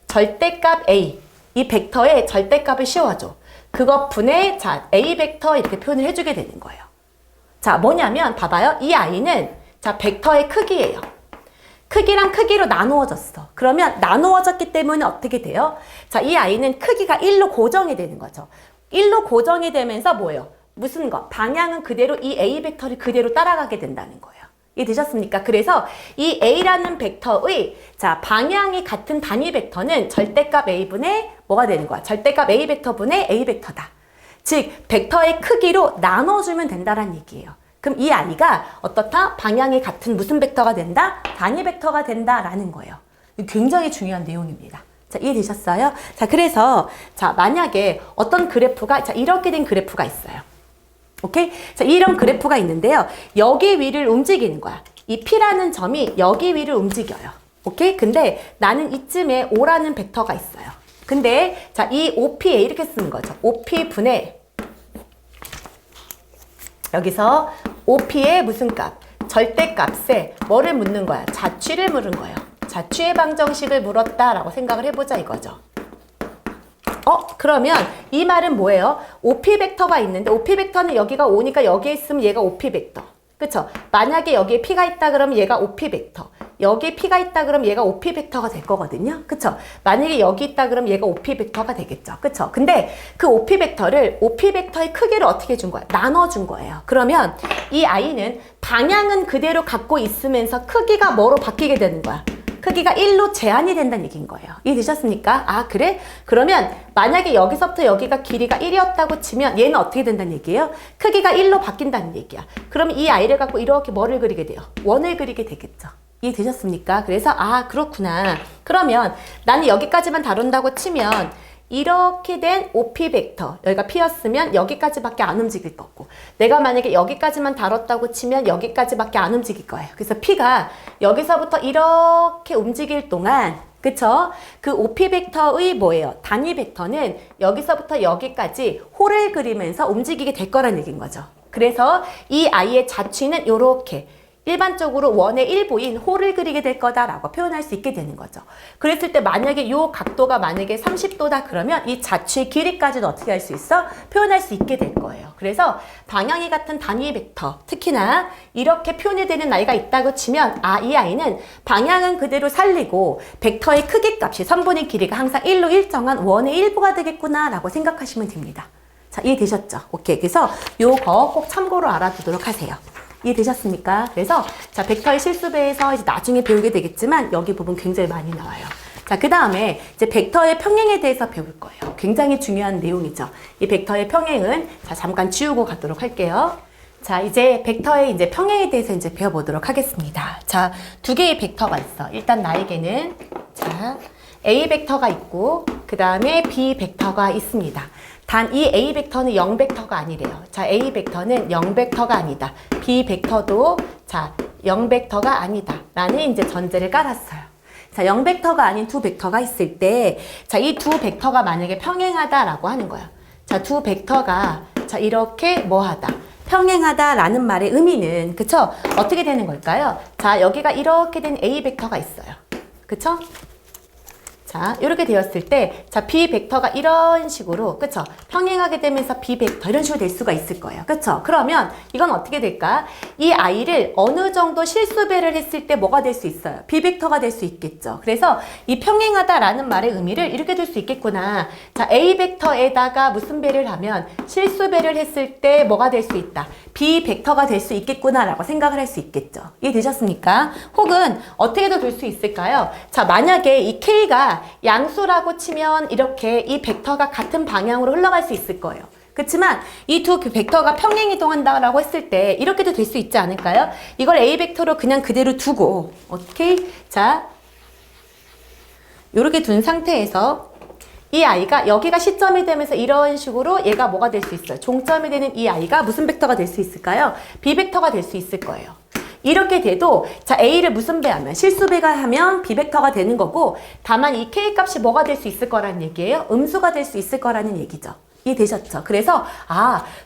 절대값 A 이 벡터의 절대값을 씌워줘. 그것 분의 자, A 벡터 이렇게 표현을 해주게 되는 거예요. 자, 뭐냐면 봐봐요. 이 아이는 자, 벡터의 크기예요. 크기랑 크기로 나누어졌어. 그러면 나누어졌기 때문에 어떻게 돼요? 자, 이 아이는 크기가 1로 고정이 되는 거죠. 1로 고정이 되면서 뭐예요? 무슨 거? 방향은 그대로 이 A 벡터를 그대로 따라가게 된다는 거예요. 이해되셨습니까? 그래서 이 A라는 벡터의 자, 방향이 같은 단위 벡터는 절대값 A분의 뭐가 되는 거야? 절대값 A 벡터분의 A 벡터다. 즉, 벡터의 크기로 나눠주면 된다는 얘기예요. 그럼 이 아이가 어떻다? 방향이 같은 무슨 벡터가 된다? 단위 벡터가 된다라는 거예요. 굉장히 중요한 내용입니다. 자, 이해되셨어요? 자, 그래서 자, 만약에 어떤 그래프가 자, 이렇게 된 그래프가 있어요. 오케이? 자, 이런 그래프가 있는데요. 여기 위를 움직이는 거야. 이 P라는 점이 여기 위를 움직여요. 오케이? 근데 나는 이쯤에 O라는 벡터가 있어요. 근데 자, 이 OP에 이렇게 쓰는 거죠. OP 분의 여기서 OP의 무슨 값? 절대값에 뭐를 묻는 거야? 자취를 물은 거예요. 자취의 방정식을 물었다라고 생각을 해보자 이거죠. 그러면 이 말은 뭐예요? OP 벡터가 있는데 OP 벡터는 여기가 오니까 여기에 있으면 얘가 OP 벡터. 그쵸? 만약에 여기에 P가 있다 그러면 얘가 OP 벡터. 여기에 P가 있다 그러면 얘가 OP 벡터가 될 거거든요. 그쵸? 만약에 여기 있다 그러면 얘가 OP 벡터가 되겠죠. 그쵸? 근데 그 OP 벡터를 OP 벡터의 크기를 어떻게 준 거야? 나눠준 거예요. 그러면 이 아이는 방향은 그대로 갖고 있으면서 크기가 뭐로 바뀌게 되는 거야? 크기가 1로 제한이 된다는 얘기인 거예요. 이해되셨습니까? 아, 그래? 그러면 만약에 여기서부터 여기가 길이가 1이었다고 치면 얘는 어떻게 된다는 얘기예요? 크기가 1로 바뀐다는 얘기야. 그럼 이 아이를 갖고 이렇게 뭐를 그리게 돼요? 원을 그리게 되겠죠. 이해되셨습니까? 그래서 아, 그렇구나. 그러면 나는 여기까지만 다룬다고 치면 이렇게 된 OP 벡터, 여기가 P였으면 여기까지밖에 안 움직일 거고, 내가 만약에 여기까지만 다뤘다고 치면 여기까지밖에 안 움직일 거예요. 그래서 P가 여기서부터 이렇게 움직일 동안, 그쵸? 그 OP 벡터의 뭐예요? 단위 벡터는 여기서부터 여기까지 홀을 그리면서 움직이게 될 거라는 얘기인 거죠. 그래서 이 아이의 자취는 요렇게 일반적으로 원의 일부인 홀을 그리게 될 거다라고 표현할 수 있게 되는 거죠. 그랬을 때 만약에 이 각도가 만약에 30도다 그러면 이 자취의 길이까지도 어떻게 할 수 있어? 표현할 수 있게 될 거예요. 그래서 방향이 같은 단위 벡터, 특히나 이렇게 표현이 되는 아이가 있다고 치면 이 아이는 방향은 그대로 살리고 벡터의 크기 값이 선분의 길이가 항상 1로 일정한 원의 일부가 되겠구나 라고 생각하시면 됩니다. 자, 이해되셨죠? 오케이. 그래서 요거 꼭 참고로 알아두도록 하세요. 이해되셨습니까? 그래서 자, 벡터의 실수배에서 이제 나중에 배우게 되겠지만 여기 부분 굉장히 많이 나와요. 자, 그 다음에 이제 벡터의 평행에 대해서 배울 거예요. 굉장히 중요한 내용이죠. 이 벡터의 평행은 자, 잠깐 지우고 가도록 할게요. 자, 이제 벡터의 이제 평행에 대해서 이제 배워보도록 하겠습니다. 자, 두 개의 벡터가 있어. 일단 나에게는 자, A 벡터가 있고 그 다음에 B 벡터가 있습니다. 단 이 A 벡터는 0 벡터가 아니래요. 자, A 벡터는 0 벡터가 아니다. B 벡터도 자, 0 벡터가 아니다. 라는 이제 전제를 깔았어요. 자, 0 벡터가 아닌 두 벡터가 있을 때, 자, 이 두 벡터가 만약에 평행하다라고 하는 거야. 자, 두 벡터가 자, 이렇게 뭐하다. 평행하다라는 말의 의미는 그쵸? 어떻게 되는 걸까요? 자, 여기가 이렇게 된 A 벡터가 있어요. 그쵸? 자, 이렇게 되었을 때, 자, B 벡터가 이런 식으로, 그쵸? 평행하게 되면서 B 벡터, 이런 식으로 될 수가 있을 거예요. 그쵸? 그러면 이건 어떻게 될까? 이 아이를 어느 정도 실수배를 했을 때 뭐가 될 수 있어요? B 벡터가 될 수 있겠죠. 그래서 이 평행하다라는 말의 의미를 이렇게 들 수 있겠구나. 자, A 벡터에다가 무슨 배를 하면 실수배를 했을 때 뭐가 될 수 있다? B 벡터가 될 수 있겠구나라고 생각을 할 수 있겠죠. 이해되셨습니까? 혹은 어떻게도 될 수 있을까요? 자, 만약에 이 K가 양수라고 치면 이렇게 이 벡터가 같은 방향으로 흘러갈 수 있을 거예요. 그렇지만 이 두 벡터가 평행 이동한다라고 했을 때 이렇게도 될 수 있지 않을까요? 이걸 A 벡터로 그냥 그대로 두고 오케이? 자, 이렇게 둔 상태에서 이 아이가 여기가 시점이 되면서 이런 식으로 얘가 뭐가 될 수 있어요? 종점이 되는 이 아이가 무슨 벡터가 될 수 있을까요? B 벡터가 될 수 있을 거예요. 이렇게 돼도 자, A를 무슨 배하면 실수배가 하면 B 벡터가 되는 거고 다만 이 K 값이 뭐가 될 수 있을 거라는 얘기예요. 음수가 될 수 있을 거라는 얘기죠. 이해되셨죠? 그래서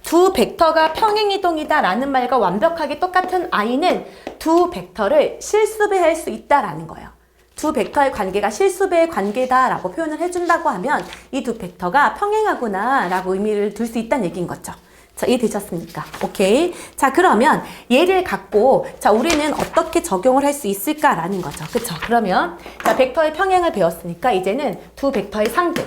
두 벡터가 평행이동이다 라는 말과 완벽하게 똑같은 I는 두 벡터를 실수배할 수 있다라는 거예요. 두 벡터의 관계가 실수배의 관계다라고 표현을 해준다고 하면 이 두 벡터가 평행하구나 라고 의미를 둘 수 있다는 얘기인 거죠. 자, 이해되셨습니까? 오케이. 자, 그러면 얘를 갖고 자, 우리는 어떻게 적용을 할 수 있을까라는 거죠. 그쵸? 그러면 자, 벡터의 평행을 배웠으니까 이제는 두 벡터의 상등.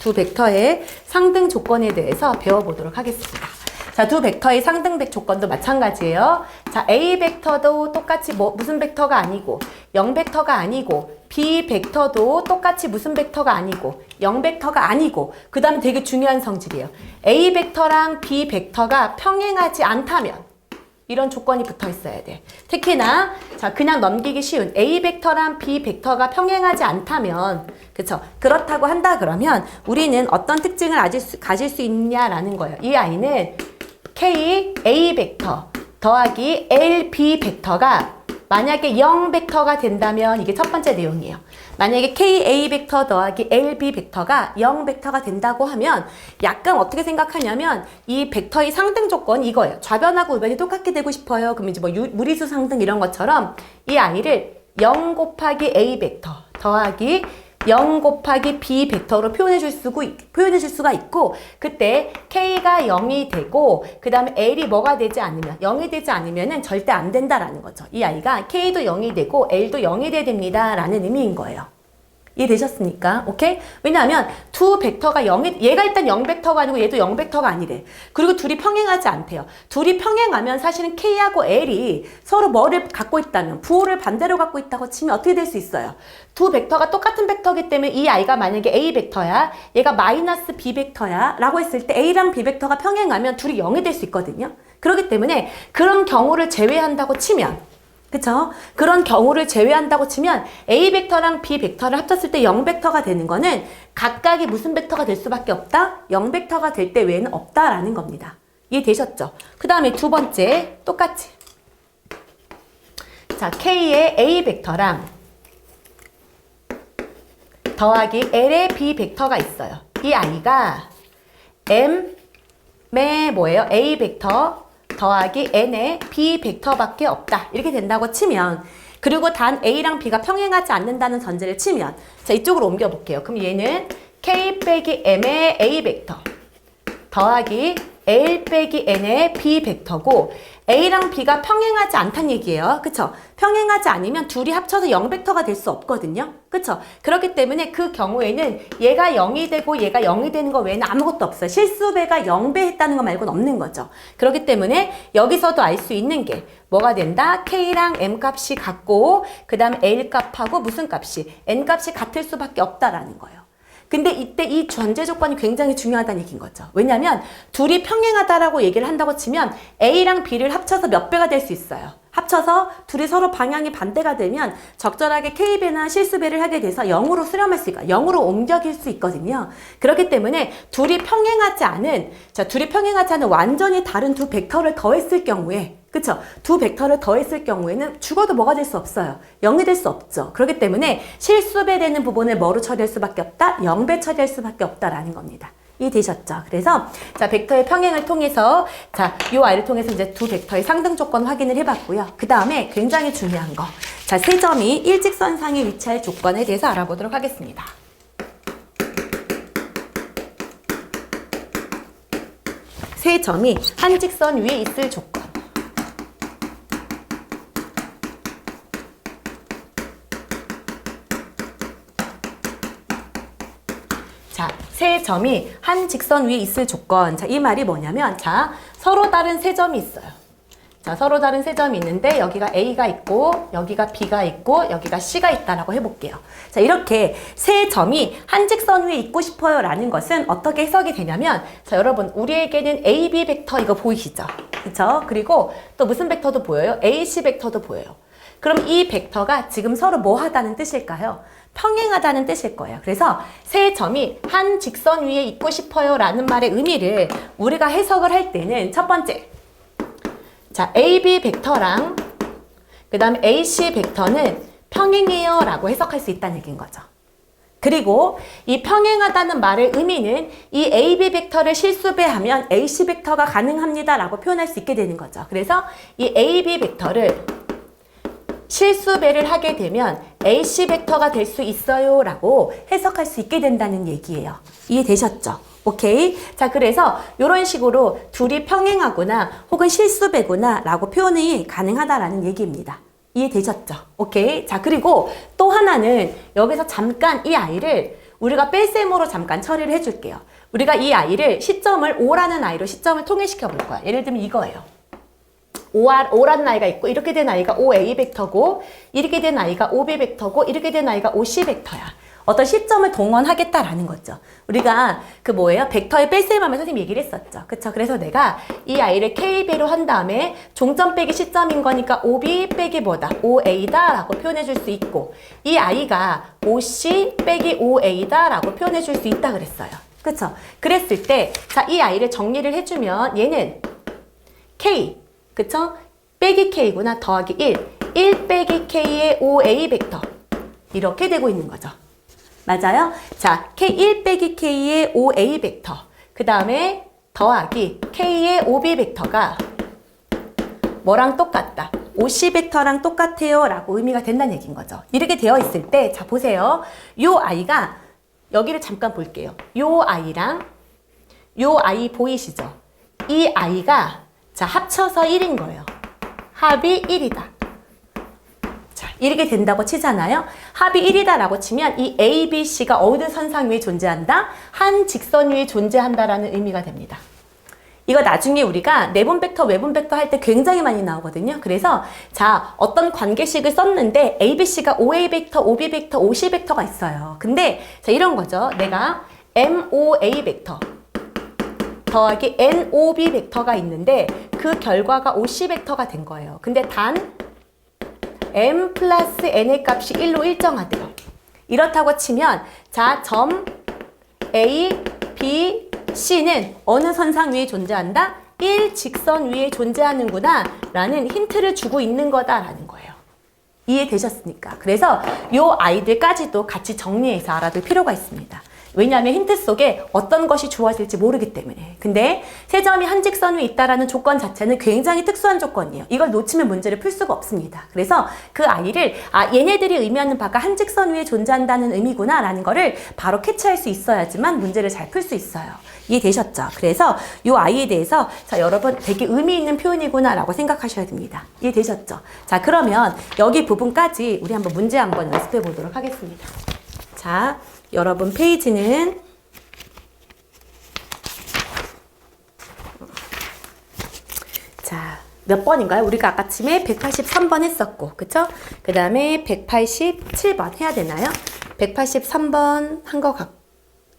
두 벡터의 상등 조건에 대해서 배워보도록 하겠습니다. 자, 두 벡터의 상등 조건도 마찬가지예요. 자, A 벡터도 똑같이 무슨 벡터가 아니고 0 벡터가 아니고 B 벡터도 똑같이 무슨 벡터가 아니고 0 벡터가 아니고 그 다음에 되게 중요한 성질이에요. A 벡터랑 B 벡터가 평행하지 않다면 이런 조건이 붙어 있어야 돼. 특히나 자, 그냥 넘기기 쉬운 A 벡터랑 B 벡터가 평행하지 않다면 그쵸? 그렇다고 한다 그러면 우리는 어떤 특징을 가질 수 있냐라는 거예요. 이 아이는 K A 벡터 더하기 L B 벡터가 만약에 0 벡터가 된다면 이게 첫 번째 내용이에요. 만약에 K A 벡터 더하기 L B 벡터가 0 벡터가 된다고 하면 약간 어떻게 생각하냐면 이 벡터의 상등 조건 이거예요. 좌변하고 우변이 똑같게 되고 싶어요. 그럼 이제 뭐 무리수 상등 이런 것처럼 이 아이를 0 곱하기 A 벡터 더하기 0 곱하기 B 벡터로 표현해 줄 수가 있고 그때 K가 0이 되고 그 다음에 L이 뭐가 되지 않으면 0이 되지 않으면은 절대 안 된다라는 거죠. 이 아이가 K도 0이 되고 L도 0이 돼야 됩니다 라는 의미인 거예요. 이해되셨습니까? 오케이? 왜냐하면 두 벡터가 0이, 얘가 일단 0 벡터가 아니고 얘도 0 벡터가 아니래. 그리고 둘이 평행하지 않대요. 둘이 평행하면 사실은 K하고 L이 서로 뭐를 갖고 있다면, 부호를 반대로 갖고 있다고 치면 어떻게 될 수 있어요? 두 벡터가 똑같은 벡터이기 때문에 이 아이가 만약에 A 벡터야, 얘가 마이너스 B 벡터야 라고 했을 때 A랑 B 벡터가 평행하면 둘이 0이 될 수 있거든요. 그렇기 때문에 그런 경우를 제외한다고 치면 그쵸? 그런 경우를 제외한다고 치면 A 벡터랑 B 벡터를 합쳤을 때 0 벡터가 되는 거는 각각이 무슨 벡터가 될 수밖에 없다? 0 벡터가 될 때 외에는 없다라는 겁니다. 이해되셨죠? 그 다음에 두 번째 똑같이 자, K의 A 벡터랑 더하기 L의 B 벡터가 있어요. 이 아이가 m의 뭐예요? a 벡터 더하기 n의 b 벡터밖에 없다. 이렇게 된다고 치면, 그리고 단 a랑 b가 평행하지 않는다는 전제를 치면, 자, 이쪽으로 옮겨 볼게요. 그럼 얘는 k 빼기 m의 a 벡터 더하기 l 빼기 n의 b 벡터고, a랑 b가 평행하지 않다는 얘기예요. 그쵸? 평행하지 않으면 둘이 합쳐서 0벡터가 될 수 없거든요. 그쵸? 그렇기 때문에 그 경우에는 얘가 0이 되고 얘가 0이 되는 거 외에는 아무것도 없어요. 실수배가 0배 했다는 거 말고는 없는 거죠. 그렇기 때문에 여기서도 알 수 있는 게 뭐가 된다? K랑 M 값이 같고, 그 다음 L 값하고 무슨 값이? N 값이 같을 수밖에 없다라는 거예요. 근데 이때 이 전제 조건이 굉장히 중요하다는 얘기인 거죠. 왜냐하면 둘이 평행하다라고 얘기를 한다고 치면 A랑 B를 합쳐서 몇 배가 될 수 있어요. 합쳐서 둘이 서로 방향이 반대가 되면 적절하게 K배나 실수배를 하게 돼서 0으로 수렴할 수 있고 0으로 옮겨질 수 있거든요. 그렇기 때문에 둘이 평행하지 않은 완전히 다른 두 벡터를 더했을 경우에, 그쵸? 두 벡터를 더했을 경우에는 죽어도 뭐가 될 수 없어요. 0이 될 수 없죠. 그렇기 때문에 실수배 되는 부분을 뭐로 처리할 수밖에 없다? 0배 처리할 수밖에 없다라는 겁니다. 이해되셨죠? 그래서 자, 벡터의 평행을 통해서, 자, 요 아이를 통해서 이제 두 벡터의 상등 조건 확인을 해봤고요. 그 다음에 굉장히 중요한 거, 자, 세 점이 일직선상에 위치할 조건에 대해서 알아보도록 하겠습니다. 세 점이 한 직선 위에 있을 조건. 자, 세 점이 한 직선 위에 있을 조건. 자, 이 말이 뭐냐면, 자, 서로 다른 세 점이 있어요. 자, 서로 다른 세 점이 있는데 여기가 A가 있고 여기가 B가 있고 여기가 C가 있다라고 해볼게요. 자, 이렇게 세 점이 한 직선 위에 있고 싶어요 라는 것은 어떻게 해석이 되냐면, 자, 여러분, 우리에게는 AB 벡터 이거 보이시죠? 그쵸? 그리고 또 무슨 벡터도 보여요? AC 벡터도 보여요. 그럼 이 벡터가 지금 서로 뭐 하다는 뜻일까요? 평행하다는 뜻일 거예요. 그래서 세 점이 한 직선 위에 있고 싶어요 라는 말의 의미를 우리가 해석을 할 때는 첫 번째, 자, AB 벡터랑 그 다음 AC 벡터는 평행해요 라고 해석할 수 있다는 얘기인 거죠. 그리고 이 평행하다는 말의 의미는 이 AB 벡터를 실수배하면 AC 벡터가 가능합니다 라고 표현할 수 있게 되는 거죠. 그래서 이 AB 벡터를 실수배를 하게 되면 AC 벡터가 될 수 있어요 라고 해석할 수 있게 된다는 얘기예요. 이해되셨죠? 오케이? 자, 그래서 이런 식으로 둘이 평행하거나 혹은 실수배구나 라고 표현이 가능하다라는 얘기입니다. 이해되셨죠? 오케이? 자, 그리고 또 하나는 여기서 잠깐 이 아이를 우리가 뺄셈으로 잠깐 처리를 해줄게요. 우리가 이 아이를 시점을 O라는 아이로 시점을 통일시켜 볼 거야. 예를 들면 이거예요. O라는 아이가 있고 이렇게 된 아이가 OA 벡터고 이렇게 된 아이가 OB 벡터고 이렇게 된 아이가 OC 벡터야. 어떤 시점을 동원하겠다라는 거죠. 우리가 그 뭐예요? 벡터의 뺄셈하면 선생님이 얘기를 했었죠. 그쵸? 그래서 내가 이 아이를 K배로 한 다음에 종점 빼기 시점인 거니까 OB 빼기 뭐다? OA다 라고 표현해 줄 수 있고, 이 아이가 OC 빼기 OA다 라고 표현해 줄 수 있다 그랬어요. 그쵸? 그랬을 때, 자, 이 아이를 정리를 해주면 얘는 K, 그쵸? 빼기 K구나. 더하기 1 빼기 K의 OA 벡터 이렇게 되고 있는 거죠. 맞아요? 자, K1 빼기 K의 OA 벡터 그 다음에 더하기 K의 OB 벡터가 뭐랑 똑같다? OC 벡터랑 똑같아요 라고 의미가 된다는 얘기인 거죠. 이렇게 되어 있을 때, 자, 보세요. 요 아이가 여기를 잠깐 볼게요. 요 아이랑 요 아이 보이시죠? 이 아이가 자, 합쳐서 1인 거예요. 합이 1이다. 자, 이렇게 된다고 치잖아요. 합이 1이다 라고 치면 이 A, B, C가 어느 선상 위에 존재한다? 한 직선 위에 존재한다라는 의미가 됩니다. 이거 나중에 우리가 내분 벡터, 외분 벡터 할 때 굉장히 많이 나오거든요. 그래서 자, 어떤 관계식을 썼는데 A, B, C가 OA 벡터, OB 벡터, OC 벡터가 있어요. 근데 자, 이런 거죠. 내가 MOA 벡터 더하기 NOB 벡터가 있는데 그 결과가 OC 벡터가 된 거예요. 근데 단 M 플러스 N의 값이 1로 일정하대요. 이렇다고 치면 자, 점 A, B, C는 어느 선상 위에 존재한다? 1직선 위에 존재하는구나 라는 힌트를 주고 있는 거다라는 거예요. 이해되셨습니까? 그래서 요 아이들까지도 같이 정리해서 알아둘 필요가 있습니다. 왜냐하면 힌트 속에 어떤 것이 주어질지 모르기 때문에. 근데 세 점이 한 직선 위에 있다라는 조건 자체는 굉장히 특수한 조건이에요. 이걸 놓치면 문제를 풀 수가 없습니다. 그래서 그 아이를 얘네들이 의미하는 바가 한 직선 위에 존재한다는 의미구나 라는 거를 바로 캐치할 수 있어야지만 문제를 잘 풀 수 있어요. 이해되셨죠? 그래서 이 아이에 대해서 자, 여러분 되게 의미 있는 표현이구나 라고 생각하셔야 됩니다. 이해되셨죠? 자, 그러면 여기 부분까지 우리 한번 문제 한번 연습해 보도록 하겠습니다. 자, 여러분 페이지는 자, 몇 번인가요? 우리가 아까 아침에 183번 했었고, 그쵸? 그 다음에 187번 해야 되나요? 183번 한 거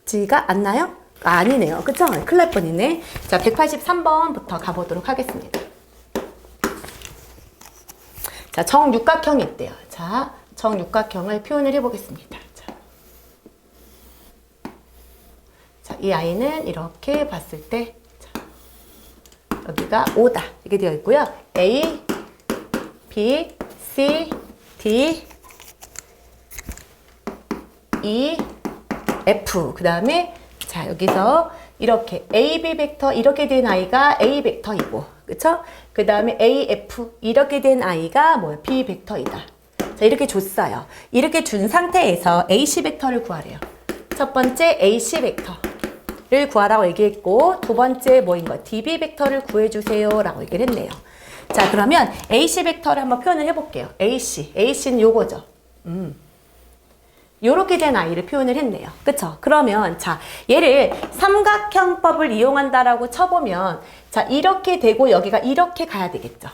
같지가 않나요? 아니네요. 그쵸? 큰일 날 뻔이네. 자, 183번부터 가보도록 하겠습니다. 자, 정육각형이 있대요. 자, 정육각형을 표현을 해보겠습니다. 자, 이 아이는 이렇게 봤을 때, 자, 여기가 5다. 이렇게 되어 있고요. A, B, C, D, E, F. 그 다음에 자, 여기서 이렇게 AB 벡터 이렇게 된 아이가 A 벡터이고, 그쵸? 그 다음에 AF 이렇게 된 아이가 뭐야? B 벡터이다. 자, 이렇게 줬어요. 이렇게 준 상태에서 AC 벡터를 구하래요. 첫 번째 AC 벡터를 구하라고 얘기했고, 두 번째 뭐인 거? DB 벡터를 구해주세요 라고 얘기를 했네요. 자, 그러면 AC 벡터를 한번 표현을 해볼게요. AC는 요거죠. 요렇게 된 아이를 표현을 했네요. 그쵸? 그러면 자, 얘를 삼각형법을 이용한다라고 쳐보면 자, 이렇게 되고 여기가 이렇게 가야 되겠죠.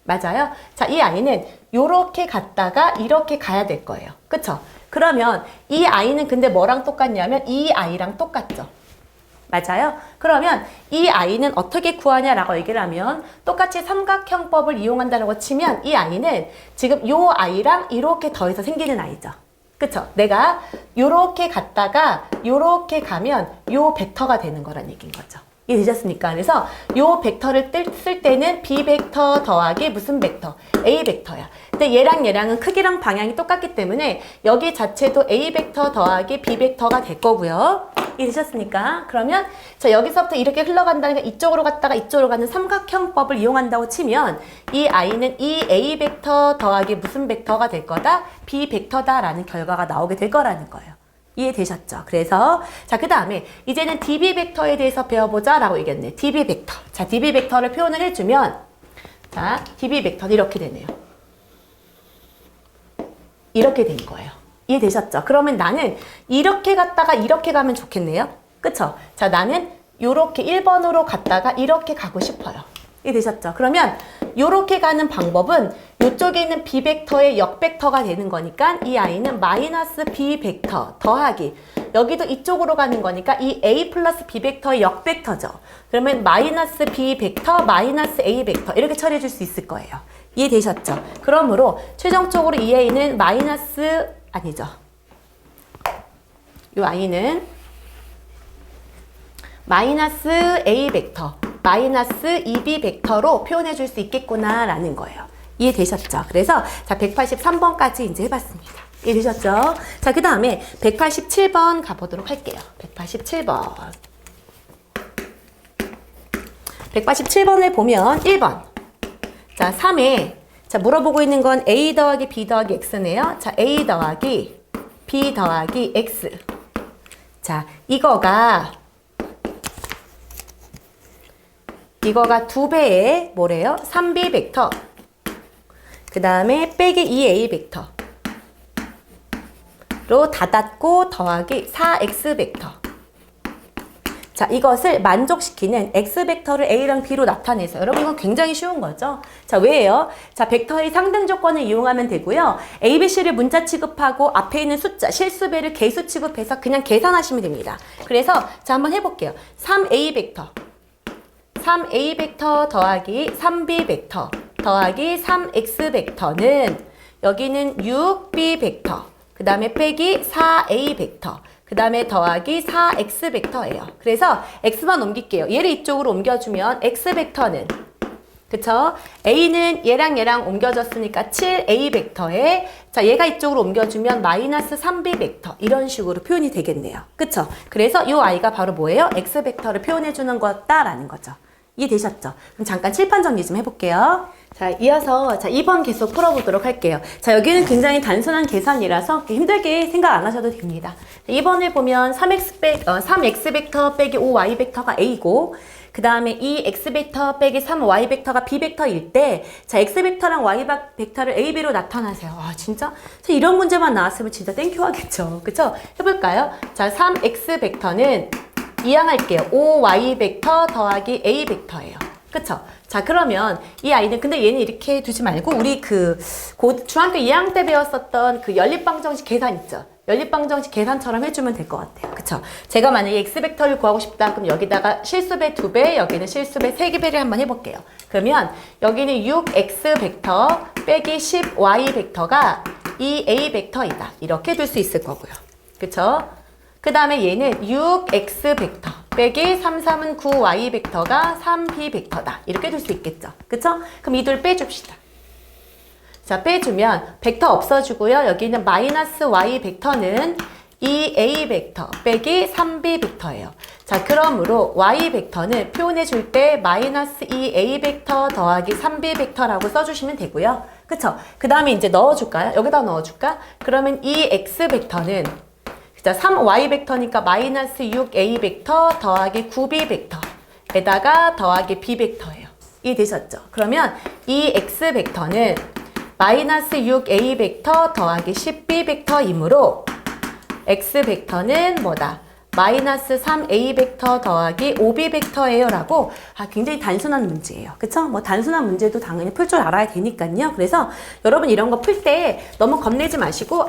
맞아요? 자, 이 아이는 요렇게 갔다가 이렇게 가야 될 거예요. 그쵸? 그러면 이 아이는 근데 뭐랑 똑같냐면 이 아이랑 똑같죠. 맞아요? 그러면 이 아이는 어떻게 구하냐라고 얘기를 하면 똑같이 삼각형법을 이용한다라고 치면 이 아이는 지금 요 아이랑 이렇게 더해서 생기는 아이죠. 그쵸? 내가 요렇게 갔다가 요렇게 가면 요 벡터가 되는 거란 얘기인 거죠. 이해되셨습니까? 그래서 요 벡터를 쓸 때는 B 벡터 더하기 무슨 벡터? A 벡터야. 근데 얘랑 얘랑은 크기랑 방향이 똑같기 때문에 여기 자체도 A 벡터 더하기 B 벡터가 될 거고요. 이해되셨습니까? 그러면 자, 여기서부터 이렇게 흘러간다니까 이쪽으로 갔다가 이쪽으로 가는 삼각형법을 이용한다고 치면 이 아이는 이 A 벡터 더하기 무슨 벡터가 될 거다? B 벡터다라는 결과가 나오게 될 거라는 거예요. 이해되셨죠? 그래서 자, 그 다음에 이제는 DB 벡터에 대해서 배워보자 라고 얘기했네. DB 벡터. 자, DB 벡터를 표현을 해주면 자, DB 벡터는 이렇게 되네요. 이렇게 된 거예요. 이해되셨죠? 그러면 나는 이렇게 갔다가 이렇게 가면 좋겠네요. 그쵸? 자, 나는 요렇게 1번으로 갔다가 이렇게 가고 싶어요. 이해되셨죠? 그러면 요렇게 가는 방법은 요쪽에 있는 B 벡터의 역벡터가 되는 거니까 이 아이는 마이너스 B 벡터 더하기 여기도 이쪽으로 가는 거니까 이 A 플러스 B 벡터의 역벡터죠. 그러면 마이너스 B 벡터 마이너스 A 벡터 이렇게 처리해 줄 수 있을 거예요. 이해되셨죠? 그러므로 최종적으로 이 아이는 마이너스 아니죠. 이 아이는 마이너스 A 벡터 마이너스 2B 벡터로 표현해 줄 수 있겠구나 라는 거예요. 이해되셨죠? 그래서 자, 183번까지 이제 해봤습니다. 이해되셨죠? 자, 그 다음에 187번 가보도록 할게요. 187번. 187번을 보면 1번. 자, 3에 자, 물어보고 있는 건 A 더하기 B 더하기 X네요. 자, A 더하기 B 더하기 X. 자, 이거가 2배의 뭐래요? 3B 벡터. 그 다음에 빼기 2A 벡터로 닫았고 더하기 4X 벡터. 자, 이것을 만족시키는 X 벡터를 A랑 B로 나타내서 여러분 이건 굉장히 쉬운 거죠. 자, 왜요? 자, 벡터의 상등 조건을 이용하면 되고요. A, B, C를 문자 취급하고 앞에 있는 숫자, 실수배를 개수 취급해서 그냥 계산하시면 됩니다. 그래서 자, 한번 해볼게요. 3A 벡터. 3A 벡터 더하기 3B 벡터 더하기 3X 벡터는 여기는 6B 벡터 그 다음에 빼기 4A 벡터 그 다음에 더하기 4X 벡터예요. 그래서 X만 옮길게요. 얘를 이쪽으로 옮겨주면 X 벡터는 그쵸? A는 얘랑 옮겨졌으니까 7A 벡터에 자 얘가 이쪽으로 옮겨주면 마이너스 3B 벡터 이런 식으로 표현이 되겠네요. 그쵸? 그래서 이 I가 바로 뭐예요? X 벡터를 표현해주는 거다라는 거죠. 이해되셨죠? 그럼 잠깐 칠판 정리 좀 해볼게요. 자, 이어서 2번 계속 풀어보도록 할게요. 자, 여기는 굉장히 단순한 계산이라서 힘들게 생각 안 하셔도 됩니다. 2번을 보면 3x 벡터 빼기 5y 벡터가 A고 그 다음에 이 x 벡터 빼기 3y 벡터가 b 벡터일 때 자, x 벡터랑 y 벡터를 a, b로 나타나세요. 와, 진짜? 자, 이런 문제만 나왔으면 진짜 땡큐 하겠죠. 그쵸? 해볼까요? 자, 3x 벡터는 이항할게요. 5y 벡터 더하기 a 벡터예요. 그쵸? 자, 그러면 이 아이는 근데 얘는 이렇게 두지 말고 우리 중학교 2학년 때 배웠었던 그 연립방정식 계산 있죠? 연립방정식 계산처럼 해주면 될 것 같아요. 그쵸? 제가 만약에 x벡터를 구하고 싶다. 그럼 여기다가 실수배 2배, 여기는 실수배 3배를 한번 해볼게요. 그러면 여기는 6x 벡터 빼기 10y 벡터가 2a 벡터이다. 이렇게 둘 수 있을 거고요. 그쵸? 그 다음에 얘는 6x 벡터 빼기 3, 3은 9y 벡터가 3b 벡터다. 이렇게 둘 수 있겠죠. 그쵸? 그럼 이 둘 빼줍시다. 자, 빼주면 벡터 없어지고요. 여기는 마이너스 y 벡터는 2a 벡터 빼기 3b 벡터예요. 자, 그러므로 y 벡터는 표현해 줄 때 마이너스 2a 벡터 더하기 3b 벡터라고 써주시면 되고요. 그쵸? 그 다음에 이제 넣어줄까요? 여기다 넣어줄까? 그러면 이 x 벡터는 자, 3y 벡터니까 마이너스 6a 벡터 더하기 9b 벡터에다가 더하기 b 벡터예요. 이해되셨죠? 그러면 이 x 벡터는 마이너스 6a 벡터 더하기 10b 벡터이므로 x 벡터는 뭐다? 마이너스 3a 벡터 더하기 5b 벡터예요 라고 굉장히 단순한 문제예요. 그쵸? 뭐 단순한 문제도 당연히 풀 줄 알아야 되니까요. 그래서 여러분 이런 거 풀 때 너무 겁내지 마시고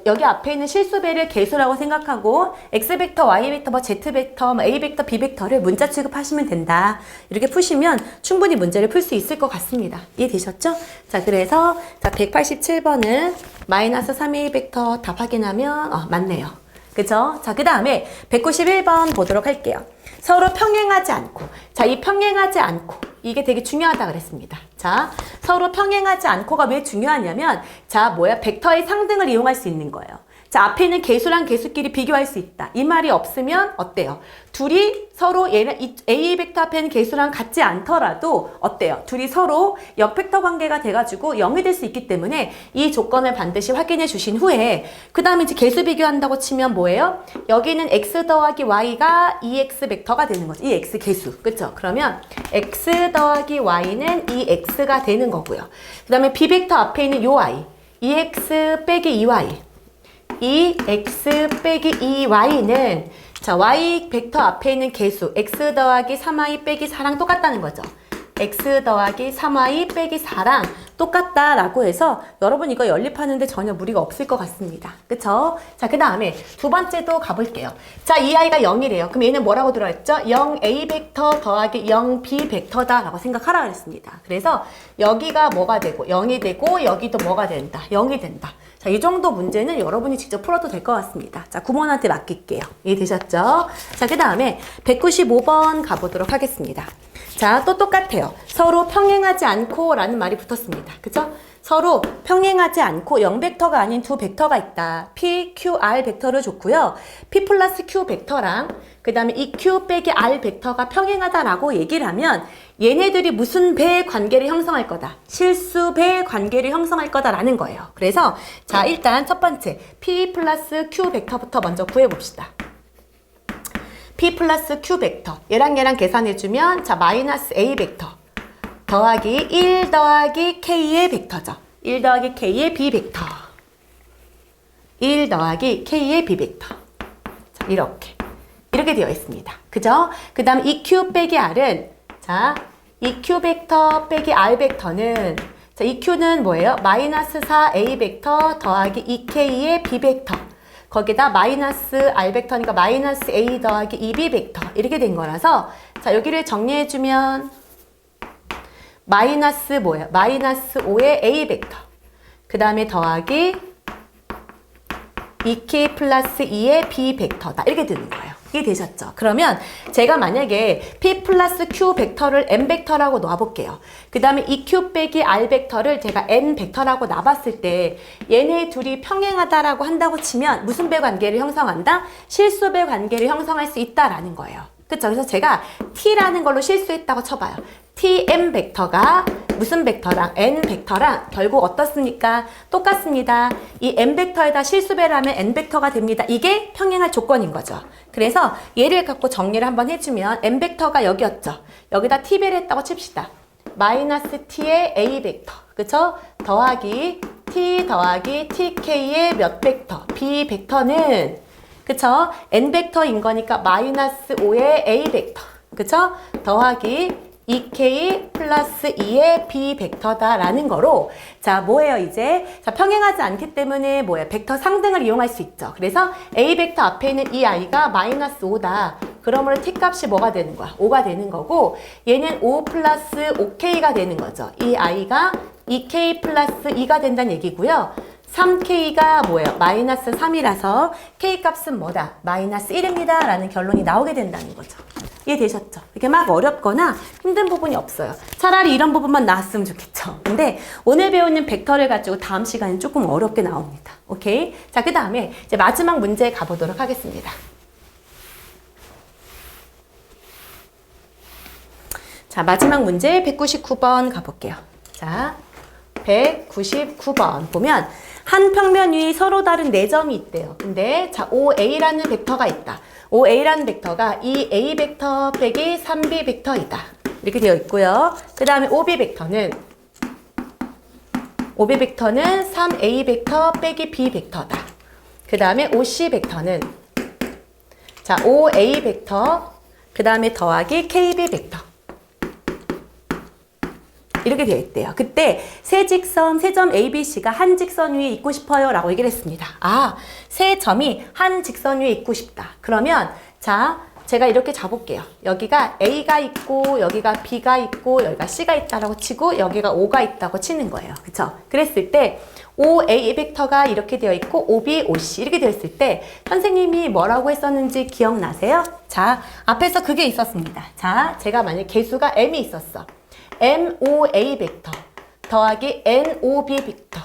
여기 앞에 있는 실수배를 개수라고 생각하고 x 벡터, y 벡터, 뭐 z 벡터, 뭐 a 벡터, b 벡터를 문자 취급하시면 된다. 이렇게 푸시면 충분히 문제를 풀 수 있을 것 같습니다. 이해되셨죠? 자, 그래서 자 187번은 마이너스 3a 벡터 답 확인하면 맞네요. 그죠? 자, 그 다음에 191번 보도록 할게요. 서로 평행하지 않고. 자, 이 평행하지 않고. 이게 되게 중요하다 그랬습니다. 자, 서로 평행하지 않고가 왜 중요하냐면, 자, 벡터의 상등을 이용할 수 있는 거예요. 자, 앞에 있는 개수랑 개수끼리 비교할 수 있다. 이 말이 없으면 어때요? 둘이 서로 A 벡터 앞에 있는 개수랑 같지 않더라도 어때요? 둘이 서로 역벡터 관계가 돼가지고 0이 될 수 있기 때문에 이 조건을 반드시 확인해 주신 후에 그 다음에 이제 개수 비교한다고 치면 뭐예요? 여기는 x 더하기 y가 2x 벡터가 되는 거죠. 이 x 개수. 그쵸? 그러면 x 더하기 y는 2x가 되는 거고요. 그 다음에 b 벡터 앞에 있는 요 y 2x 빼기 2y 이 x 빼기 2y는 자 y 벡터 앞에 있는 개수 x 더하기 3y 빼기 4랑 똑같다는 거죠. x 더하기 3y 빼기 4랑 똑같다라고 해서 여러분 이거 연립하는데 전혀 무리가 없을 것 같습니다. 그쵸? 자, 그 다음에 두 번째도 가볼게요. 자, 이 아이가 0이래요. 그럼 얘는 뭐라고 들어있죠? 0a 벡터 더하기 0b 벡터다 라고 생각하라 그랬습니다. 그래서 여기가 뭐가 되고 0이 되고 여기도 뭐가 된다? 0이 된다. 자, 이 정도 문제는 여러분이 직접 풀어도 될 것 같습니다. 자, 구몬한테 맡길게요. 이해되셨죠? 자, 그 다음에 195번 가보도록 하겠습니다. 자, 또 똑같아요. 서로 평행하지 않고 라는 말이 붙었습니다. 그죠? 서로 평행하지 않고 0벡터가 아닌 두 벡터가 있다. P, Q, R 벡터를 줬고요. P 플러스 Q 벡터랑 그 다음에 이 Q 빼기 R 벡터가 평행하다라고 얘기를 하면 얘네들이 무슨 배 관계를 형성할 거다. 실수 배 관계를 형성할 거다라는 거예요. 그래서 자, 일단 첫 번째 P 플러스 Q 벡터부터 먼저 구해봅시다. P 플러스 Q 벡터 얘랑 계산해주면 자 마이너스 A 벡터 더하기 1 더하기 K의 벡터죠. 1 더하기 K의 B 벡터 1 더하기 K의 B 벡터 자, 이렇게 되어 있습니다. 그죠? 그 다음 EQ 빼기 R은 자 EQ 벡터 빼기 R 벡터는 자 EQ는 뭐예요? 마이너스 4A 벡터 더하기 2K의 B 벡터 거기다 마이너스 R 벡터니까 마이너스 A 더하기 2B 벡터 이렇게 된 거라서 자 여기를 정리해주면 마이너스 뭐예요? 마이너스 5의 A 벡터 그 다음에 더하기 2K 플러스 2의 B 벡터다 이렇게 되는 거예요. 이해되셨죠? 그러면 제가 만약에 P 플러스 Q 벡터를 N 벡터라고 놔볼게요. 그 다음에 이 Q 빼기 R 벡터를 제가 N 벡터라고 놔봤을 때 얘네 둘이 평행하다라고 한다고 치면 무슨 배 관계를 형성한다? 실수배 관계를 형성할 수 있다라는 거예요. 그쵸? 그래서 제가 T라는 걸로 실수했다고 쳐봐요. TM 벡터가 무슨 벡터랑 N 벡터랑 결국 어떻습니까? 똑같습니다. 이 N 벡터에다 실수배를 하면 N 벡터가 됩니다. 이게 평행할 조건인 거죠. 그래서 얘를 갖고 정리를 한번 해주면 N 벡터가 여기였죠. 여기다 T배를 했다고 칩시다. 마이너스 T의 A 벡터, 그쵸? 더하기 T 더하기 TK의 몇 벡터? B 벡터는 그쵸? N 벡터인 거니까 마이너스 5의 A 벡터, 그쵸? 더하기 2K 플러스 2의 B 벡터다라는 거로 자 뭐예요 이제? 자 평행하지 않기 때문에 뭐예요? 벡터 상등을 이용할 수 있죠. 그래서 A 벡터 앞에 있는 이 I가 마이너스 5다. 그러므로 T 값이 뭐가 되는 거야? 5가 되는 거고 얘는 5 플러스 5K가 되는 거죠. 이 I가 2K 플러스 2가 된다는 얘기고요. 3K가 뭐예요? 마이너스 3이라서 K 값은 뭐다? 마이너스 1입니다. 라는 결론이 나오게 된다는 거죠. 이해되셨죠? 이게 막 어렵거나 힘든 부분이 없어요. 차라리 이런 부분만 나왔으면 좋겠죠. 근데 오늘 배우는 벡터를 가지고 다음 시간에 조금 어렵게 나옵니다. 오케이? 자, 그 다음에 이제 마지막 문제 가보도록 하겠습니다. 자, 마지막 문제 199번 가볼게요. 자, 199번 보면 한 평면 위에 서로 다른 4점이 있대요. 근데 자, OA라는 벡터가 있다. OA라는 벡터가 이 A 벡터 빼기 3B 벡터이다. 이렇게 되어 있고요. 그 다음에 OB 벡터는 3A 벡터 빼기 B 벡터다. 그 다음에 OC 벡터는 자, OA 벡터 그 다음에 더하기 KB 벡터. 이렇게 되어 있대요. 그때 세 직선, 세 점 ABC가 한 직선 위에 있고 싶어요 라고 얘기를 했습니다. 아, 세 점이 한 직선 위에 있고 싶다. 그러면 자, 제가 이렇게 잡을게요. 여기가 A가 있고 여기가 B가 있고 여기가 C가 있다라고 치고 여기가 O가 있다고 치는 거예요. 그쵸? 그랬을 때 OA 벡터가 이렇게 되어 있고 OB, OC 이렇게 되어 있을 때 선생님이 뭐라고 했었는지 기억나세요? 자, 앞에서 그게 있었습니다. 자, 제가 만약에 개수가 M이 있었어. MOA 벡터 더하기 NOB 벡터.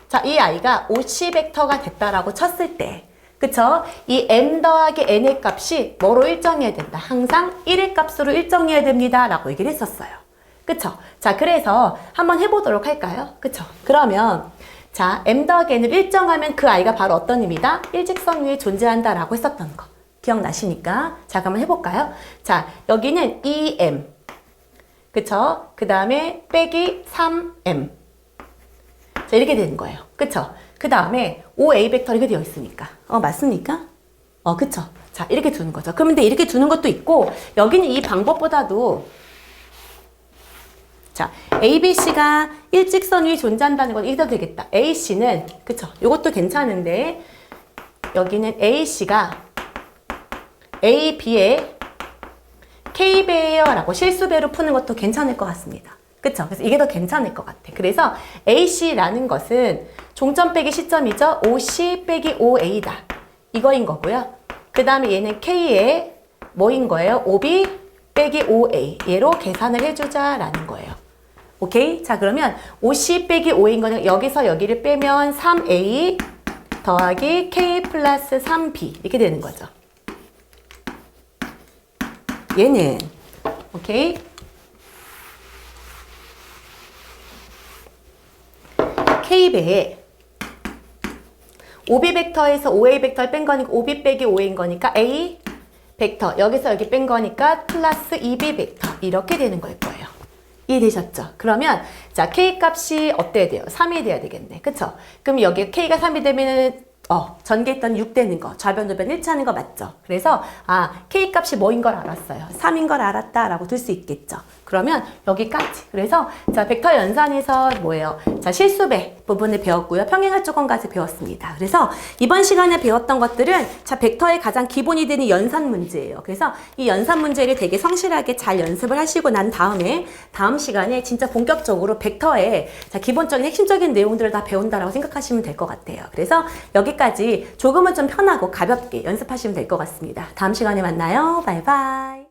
자, 이 아이가 OC 벡터가 됐다라고 쳤을 때, 그쵸? 이 M 더하기 N의 값이 뭐로 일정해야 된다? 항상 1의 값으로 일정해야 됩니다. 라고 얘기를 했었어요. 그쵸? 자, 그래서 한번 해보도록 할까요? 그쵸? 그러면, 자, M 더하기 N을 일정하면 그 아이가 바로 어떤 의미다? 일직선 위에 존재한다. 라고 했었던 거. 기억나시니까? 자, 그럼 한번 해볼까요? 자, 여기는 2M. 그쵸? 그 다음에 빼기 3M. 자, 이렇게 되는 거예요. 그쵸? 그 다음에 OA 벡터 이렇게 되어 있으니까. 맞습니까? 그쵸? 자, 이렇게 두는 거죠. 그런데 이렇게 두는 것도 있고, 여기는 이 방법보다도, 자, ABC가 일직선 위에 존재한다는 건 이래도 되겠다. AC는, 그쵸? 이것도 괜찮은데, 여기는 AC가 AB의 K배예요 라고 실수배로 푸는 것도 괜찮을 것 같습니다. 그쵸? 그래서 이게 더 괜찮을 것 같아. 그래서 AC라는 것은 종점 빼기 시점이죠. OC 빼기 OA다. 이거인 거고요. 그 다음에 얘는 K의 뭐인 거예요? OB 빼기 OA. 얘로 계산을 해주자라는 거예요. 오케이? 자, 그러면 OC 빼기 OA인 거는 여기서 여기를 빼면 3A 더하기 K 플러스 3B 이렇게 되는 거죠. 얘는 오케이? K배에 OB 벡터에서 OA 벡터를 뺀 거니까 OB 빼기 OA인 거니까 A 벡터 여기서 여기 뺀 거니까 플러스 2B 벡터 이렇게 되는 걸 거예요. 이해되셨죠? 그러면 자 K 값이 어때야 돼요? 3이 돼야 되겠네. 그쵸? 그럼 여기 K가 3이 되면은 전개했던 6 되는 거, 좌변, 우변 일치하는 거 맞죠? 그래서, K 값이 뭐인 걸 알았어요. 3인 걸 알았다라고 둘 수 있겠죠. 그러면 여기까지. 그래서, 자, 벡터 연산에서 뭐예요? 자, 실수배 부분을 배웠고요. 평행할 조건까지 배웠습니다. 그래서 이번 시간에 배웠던 것들은 자, 벡터의 가장 기본이 되는 연산 문제예요. 그래서 이 연산 문제를 되게 성실하게 잘 연습을 하시고 난 다음에 다음 시간에 진짜 본격적으로 벡터의 자, 기본적인 핵심적인 내용들을 다 배운다라고 생각하시면 될 것 같아요. 그래서 여기 가기까지 조금은 좀 편하고 가볍게 연습하시면 될 것 같습니다. 다음 시간에 만나요. 바이바이.